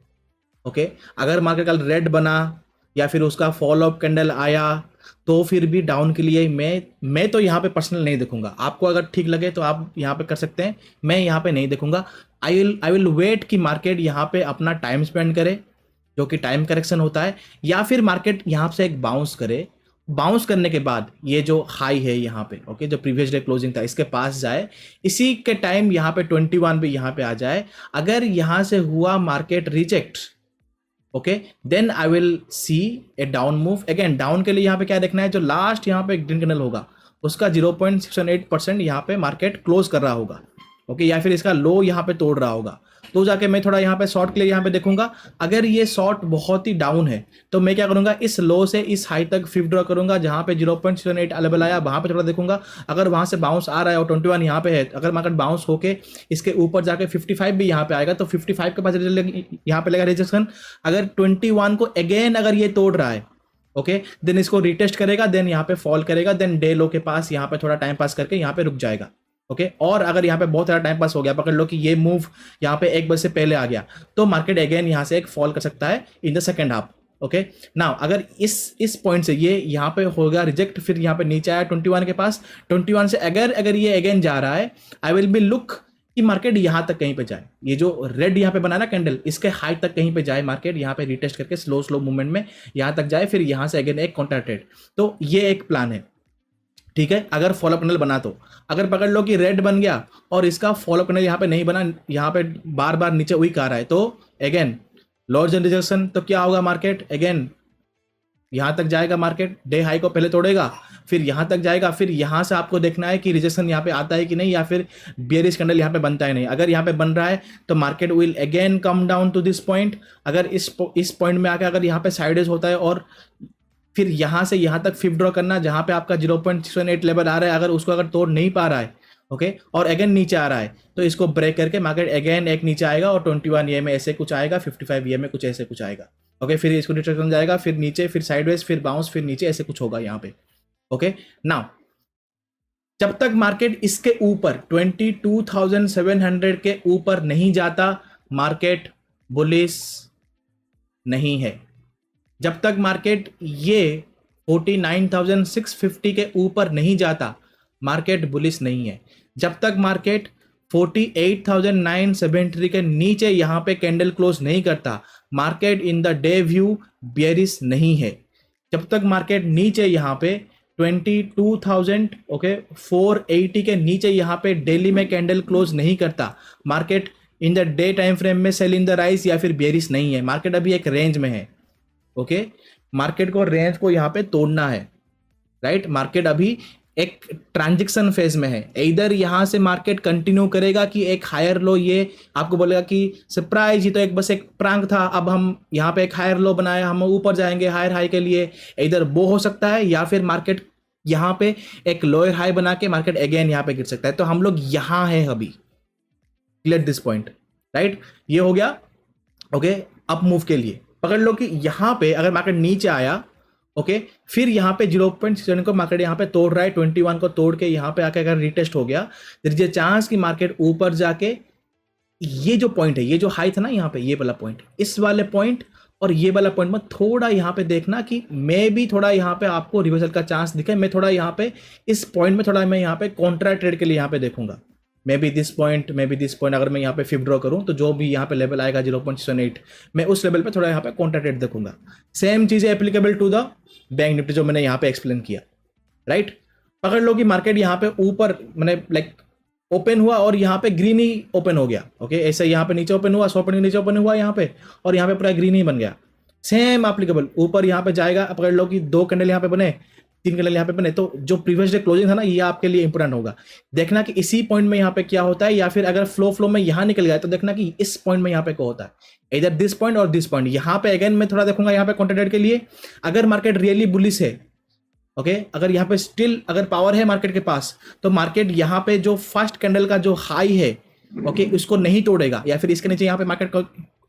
ओके। अगर मार्केट कल रेड बना या फिर उसका फॉल ऑफ कैंडल आया तो फिर भी डाउन के लिए मैं तो यहाँ पे पर्सनल नहीं देखूंगा, आपको अगर ठीक लगे तो आप यहाँ पे कर सकते हैं, मैं यहाँ पे नहीं देखूंगा। आई विल वेट कि मार्केट यहाँ पे अपना टाइम स्पेंड करे, जो कि टाइम करेक्शन होता है, या फिर मार्केट यहाँ से एक बाउंस करे, बाउंस करने के बाद ये जो हाई है यहाँ पे, ओके, जो प्रीवियस डे क्लोजिंग था इसके पास जाए, इसी के टाइम यहाँ पे 21 भी यहाँ पे आ जाए। अगर यहाँ से हुआ market reject, okay, then I will see a down move. Again down के लिए यहाँ पे क्या देखना है, जो लास्ट यहाँ पे एक ग्रीन कैंडल होगा उसका 0.68% यहाँ पे मार्केट क्लोज कर रहा होगा, ओके, या फिर इसका लो यहाँ पे तोड़ रहा होगा, तो जाके मैं थोड़ा यहाँ पे शॉर्ट के लिए यहाँ पे देखूंगा। अगर ये शॉर्ट बहुत ही डाउन है तो मैं क्या करूंगा, इस लो से इस हाई तक विथड्रॉ करूंगा, जहां पे 0.78 अवेलेबल आया वहां पे थोड़ा देखूंगा। अगर वहां से बाउंस आ रहा है और 21 यहाँ पे है, अगर मार्केट बाउंस होके इसके ऊपर जाके 55 भी यहाँ पे आएगा तो 55 के पास यहाँ पे लगा रिजेक्शन। अगर 21 को अगेन अगर ये तोड़ रहा है, ओके, देन इसको रिटेस्ट करेगा, देन यहाँ पे फॉल करेगा, देन डे लो के पास यहाँ पे थोड़ा टाइम पास करके यहाँ पे रुक जाएगा। ओके, और अगर यहाँ पे बहुत सारा टाइम पास हो गया, पकड़ लो कि ये मूव यहाँ पे 1 बजे से पहले आ गया, तो मार्केट अगेन यहाँ से एक फॉल कर सकता है in the second half. Okay, now अगर इस पॉइंट से ये यहाँ पे हो गया रिजेक्ट, फिर यहाँ पे नीचे आया 21 के पास, 21 से अगर ये अगेन जा रहा है, आई विल बी लुक कि मार्केट यहाँ तक कहीं पे जाए, ये जो रेड यहाँ पे बना ना कैंडल, इसके हाई तक कहीं पे जाए मार्केट, यहाँ पे रिटेस्ट करके स्लो मूवमेंट में यहाँ तक जाए, फिर यहाँ से अगेन एक काउंटर ट्रेड। तो ये एक प्लान है, ठीक है, अगर फॉलोअप कैंडल बना तो। अगर पकड़ लो कि रेड बन गया और इसका फॉलोअप कैंडल यहाँ पे नहीं बना, यहाँ पे बार बार नीचे वीक आ रहा है, तो अगेन लॉर्ज रिजेक्शन, तो क्या होगा, मार्केट अगेन यहाँ तक जाएगा, मार्केट डे हाई को पहले तोड़ेगा, फिर यहाँ तक जाएगा, फिर यहाँ से आपको देखना है कि रिजेक्शन यहाँ पे आता है कि नहीं, या फिर बेयरिश कैंडल यहाँ पे बनता है नहीं। अगर यहाँ पे बन रहा है तो market will again come down to this point. अगर इस पॉइंट में आकर अगर यहाँ पे साइडेज होता है और फिर यहाँ से यहाँ तक विथड्रॉ करना, जहाँ पे आपका 0.68 लेवल आ रहा है, अगर उसको अगर तोड़ नहीं पा रहा है, ओके, और अगेन नीचे आ रहा है, तो इसको ब्रेक करके मार्केट अगेन एक नीचे आएगा और 21 ये में ऐसे कुछ आएगा, 55 ये में कुछ ऐसे कुछ आएगा। ओके, फिर इसको रिट्रेस जाएगा, फिर नीचे, फिर साइडवेज, फिर बाउंस, फिर नीचे, ऐसे कुछ होगा यहाँ पे। ओके, नाउ जब तक मार्केट इसके ऊपर 22,700 के ऊपर नहीं जाता, मार्केट बुलिश नहीं है। जब तक मार्केट ये 49,650 के ऊपर नहीं जाता, मार्केट बुलिश नहीं है। जब तक मार्केट 48,973 के नीचे यहां पे कैंडल क्लोज नहीं करता, market in the day view bearish नहीं है। जब तक मार्केट नीचे यहां पे 22,000 ओके 480 के नीचे यहां पे डेली में कैंडल क्लोज नहीं करता, market in the day time frame में सेल इन द राइज या फिर बेयरिश नहीं है। मार्केट अभी एक रेंज में है। ओके, मार्केट को रेंज को यहां पे तोड़ना है, राइट। मार्केट अभी एक ट्रांजिशन फेज में है। इधर यहां से मार्केट कंटिन्यू करेगा कि एक हायर लो, ये आपको बोलेगा कि सरप्राइज, ये तो एक बस एक प्रांक था, अब हम यहाँ पे एक हायर लो बनाया, हम ऊपर जाएंगे हायर हाई के लिए। इधर वो हो सकता है, या फिर मार्केट यहाँ पे एक लोअर हाई बना के मार्केट अगेन यहाँ पे गिर सकता है। तो हम लोग यहाँ है अभी, लेट दिस पॉइंट, राइट। ये हो गया ओके अप मूव के लिए। पकड़ लो कि यहाँ पे अगर मार्केट नीचे आया, ओके, फिर यहाँ पे 0.7 को मार्केट यहाँ पे तोड़ रहा है, 21 को तोड़ के यहाँ पे आके अगर रिटेस्ट हो गया, देयर इज अ चांस कि मार्केट ऊपर जाके ये जो पॉइंट है, ये जो हाई था ना यहाँ पे, ये वाला पॉइंट, इस वाले पॉइंट और ये वाला पॉइंट में थोड़ा यहाँ पे देखना कि मैं भी थोड़ा यहाँ पे आपको रिवर्सल का चांस दिखे। मैं थोड़ा यहाँ पे इस पॉइंट में थोड़ा मैं यहाँ पे कॉन्ट्रा ट्रेड के लिए यहाँ पे देखूंगा। मे बी दिस पॉइंट, अगर मैं यहाँ पे विथड्रॉ करूँ तो जो भी यहाँ पे लेवल आएगा 0.78, मैं उस लेवल पे थोड़ा यहाँ पे कॉन्ट्रा ट्रेड देखूंगा। सेम चीज है applicable to the Bank Nifty जो मैंने यहाँ पे एक्सप्लेन किया, राइट। पकड़ लो कि मार्केट यहाँ पे ऊपर मैंने लाइक ओपन हुआ और यहाँ पे ग्रीन ही ओपन हो गया, ओके, ऐसे यहाँ पे नीचे ओपन हुआ, 100 पॉइंट नीचे ओपन हुआ यहाँ पे, और यहाँ पे पूरा ग्रीन ही बन गया। सेम एप्लीकेबल ऊपर यहाँ पे जाएगा। पकड़ लो कि 2 कैंडल यहाँ पे बने, 3 कैंडल यहाँ पे बने, तो जो प्रीवियस डे क्लोजिंग था ना, ये आपके लिए इंपोर्टेंट होगा। देखना कि इसी पॉइंट में यहाँ पे क्या होता है, या फिर अगर फ्लो में यहाँ निकल गया तो देखना कि इस पॉइंट में यहाँ पे क्या होता है, इधर दिस पॉइंट और दिस पॉइंट। यहाँ पे अगेन मैं थोड़ा देखूंगा यहाँ पे काउंटर ट्रेड के लिए। अगर मार्केट रियली बुलिश है, ओके, अगर यहाँ पे स्टिल अगर पावर है मार्केट के पास, तो मार्केट यहाँ पे जो फर्स्ट कैंडल का जो हाई है, ओके, उसको नहीं तोड़ेगा, या फिर इसके नीचे यहाँ पे मार्केट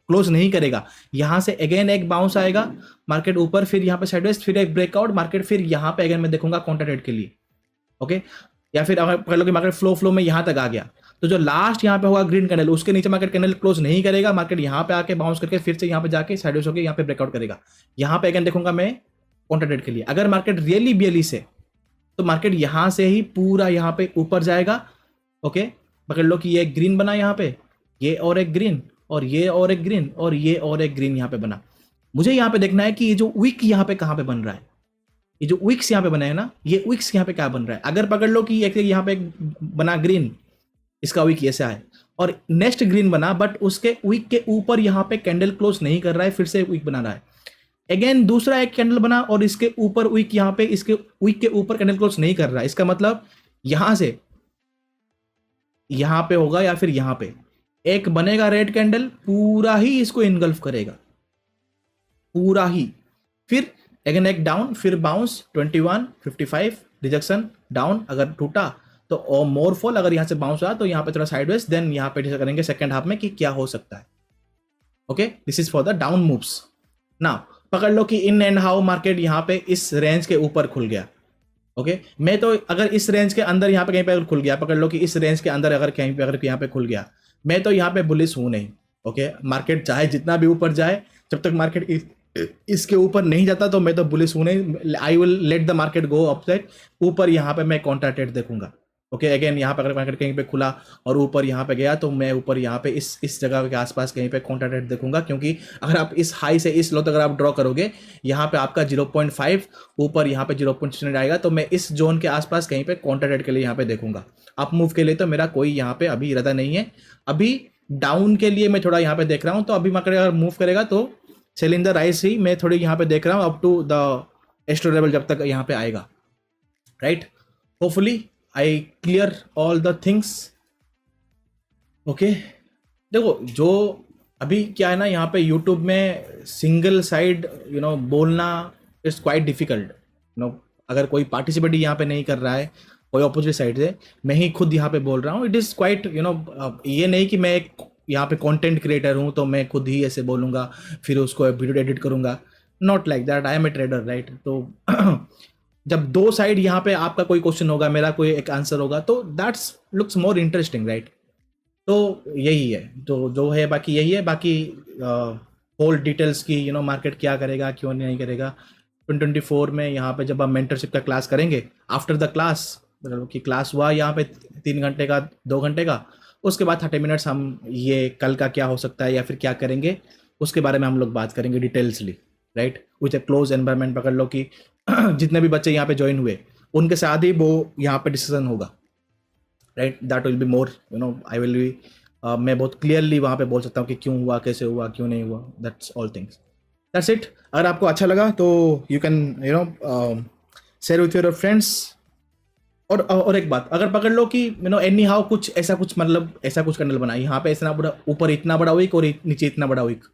क्लोज नहीं करेगा। यहाँ से अगेन एक बाउंस आएगा मार्केट ऊपर, फिर यहाँ पे साइडवेज, फिर एक ब्रेकआउट, मार्केट फिर यहाँ पे अगेन मैं देखूंगा काउंटर ट्रेड के लिए, ओके। या फिर अगर पकड़ लो कि मार्केट फ्लो में यहाँ तक आ गया, तो जो लास्ट यहाँ पे होगा ग्रीन कैंडल, उसके नीचे मार्केट कैंडल क्लोज नहीं करेगा, मार्केट यहाँ पे आके बाउंस करके फिर से यहाँ पे जाके साइडवेज होकर यहाँ पे ब्रेकआउट करेगा। यहाँ पे अगेन देखूंगा मैं काउंटर ट्रेड के लिए। अगर मार्केट रियली बेयरिश है तो मार्केट यहाँ से ही पूरा यहाँ पे ऊपर जाएगा, ओके। पकड़ लो कि ये ग्रीन बना यहाँ पे, ये और एक ग्रीन, और ये और एक ग्रीन, और ये और एक ग्रीन यहाँ पे बना। मुझे यहाँ पे देखना है कि ये जो विक यहाँ पे कहाँ पे बन रहा है, ये जो विक्स यहाँ पे बना है ना, ये विक्स यहाँ पे क्या बन रहा है। अगर पकड़ लो कि एक यहाँ पे बना ग्रीन, इसका विक ऐसे आए, और नेक्स्ट ग्रीन बना, बट उसके विक के ऊपर यहाँ पे कैंडल क्लोज नहीं कर रहा है, फिर से विक बना रहा है। अगेन दूसरा एक कैंडल बना और इसके ऊपर विक यहाँ पे, इसके विक के ऊपर कैंडल क्लोज नहीं कर रहा है। इसका मतलब यहां से यहां पे होगा या फिर यहां पे एक बनेगा रेड कैंडल, पूरा ही इसको इनगल्फ करेगा, पूरा ही। फिर अगेन एक डाउन, फिर बाउंस 21 55 रिजेक्शन डाउन, अगर टूटा तो और मोर फॉल, अगर यहाँ से बाउंस आया तो यहाँ पे थोड़ा साइडवेज, देन यहाँ पे डिसाइड करेंगे सेकंड हाफ में कि क्या हो सकता है। Okay, this is for the down moves. Now पकड़ लो कि इन एंड हाउ मार्केट यहाँ पे इस रेंज के ऊपर खुल गया। ओके, मैं तो अगर इस रेंज के अंदर यहाँ पे कहीं पे अगर खुल गया, पकड़ लो कि इस रेंज के अंदर अगर कहीं पे अगर यहाँ पे खुल गया, मैं तो यहाँ पे बुलिश हूं नहीं। ओके, मार्केट चाहे जितना भी ऊपर जाए, जब तक मार्केट इसके ऊपर नहीं जाता तो मैं तो बुलिश हूं नहीं। I will let the market go upside, ऊपर यहाँ पे मैं काउंटर ट्रेड देखूंगा। ओके, अगेन यहाँ पे अगर मार्केट कहीं पे खुला और ऊपर यहाँ पे गया तो मैं ऊपर यहाँ पे इस जगह के आसपास कहीं पे काउंटर ट्रेड देखूंगा, क्योंकि अगर आप इस हाई से इस लो तक अगर आप ड्रॉ करोगे, यहाँ पे आपका 0.5 ऊपर यहाँ पे 0.6 आएगा, तो मैं इस जोन के आसपास कहीं पे काउंटर ट्रेड के लिए यहाँ पे देखूंगा। अप मूव के लिए तो मेरा कोई यहाँ पे अभी इरादा नहीं है। अभी डाउन के लिए मैं थोड़ा यहाँ पे देख रहा हूँ, तो अभी मार्केट अगर मूव करेगा तो सेल इन द राइस ही मैं थोड़ी यहाँ पे देख रहा हूँ up to the astro level जब तक यहाँ पे आएगा, right. Hopefully I clear all the things. Okay, देखो जो अभी क्या है ना, यहाँ पे यूट्यूब में सिंगल साइड बोलना इज क्वाइट डिफिकल्ट। अगर कोई पार्टिसिपेट यहाँ पे नहीं कर रहा है, कोई ऑपोजिट साइड से, मैं ही खुद यहाँ पे बोल रहा हूँ, इट इज़ क्वाइट ये नहीं कि मैं एक यहाँ पे कंटेंट क्रिएटर हूँ तो मैं खुद ही ऐसे बोलूँगा फिर उसको वीडियो एडिट करूँगा। Not like that, I am a trader, right. तो जब दो साइड यहाँ पे आपका कोई क्वेश्चन होगा, मेरा कोई एक आंसर होगा, तो that's looks more interesting, right. तो यही है तो जो है, बाकी यही है। बाकी होल डिटेल्स की मार्केट क्या करेगा क्यों नहीं करेगा 2024 में, यहाँ पे जब हम मेंटरशिप का क्लास करेंगे, आफ्टर द क्लास, मतलब कि क्लास हुआ यहाँ पे 3 घंटे का 2 घंटे का, उसके बाद 30 मिनट्स हम ये कल का क्या हो सकता है या फिर क्या करेंगे उसके बारे में हम लोग बात करेंगे detailsly, right. With a close environment, पकड़ लो कि जितने भी बच्चे यहाँ पे ज्वाइन हुए उनके साथ ही वो यहाँ पे डिसीजन होगा, right. That will be more I will be मैं बहुत क्लियरली वहाँ पे बोल सकता हूँ कि क्यों हुआ, कैसे हुआ, क्यों नहीं हुआ, that's all things, that's it. अगर आपको अच्छा लगा तो you can share with your friends. और एक बात, अगर पकड़ लो कि एनी हाउ कुछ ऐसा कुछ मतलब ऐसा कुछ कैंडल बना, यहाँ पे इतना बड़ा, ऊपर इतना बड़ा वीक और नीचे इतना बड़ा वीक,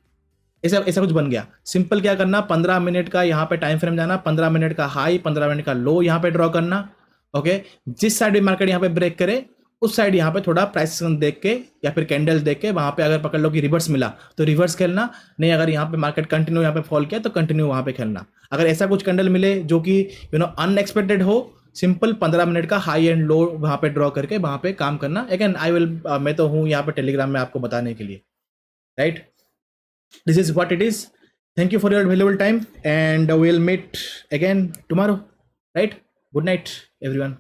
ऐसा ऐसा कुछ बन गया, सिंपल क्या करना, 15 मिनट का यहाँ पे टाइम फ्रेम जाना, 15 मिनट का हाई 15 मिनट का लो यहाँ पे ड्रॉ करना। ओके, जिस साइड मार्केट यहाँ पे ब्रेक करे उस साइड यहाँ पे थोड़ा प्राइस देख के या फिर कैंडल देख के वहां पे अगर पकड़ लो कि रिवर्स मिला तो रिवर्स खेलना, नहीं अगर यहाँ पे मार्केट कंटिन्यू यहाँ पे फॉल किया तो कंटिन्यू वहां पे खेलना। अगर ऐसा कुछ कैंडल मिले जो कि अनएक्सपेक्टेड हो, सिंपल 15 मिनट का हाई एंड लो वहां पे ड्रॉ करके वहां पे काम करना। अगेन आई विल मैं तो हूँ यहाँ पे टेलीग्राम में आपको बताने के लिए, right. This is what it is. Thank you for your valuable time and we'll meet again tomorrow, right? Good night everyone.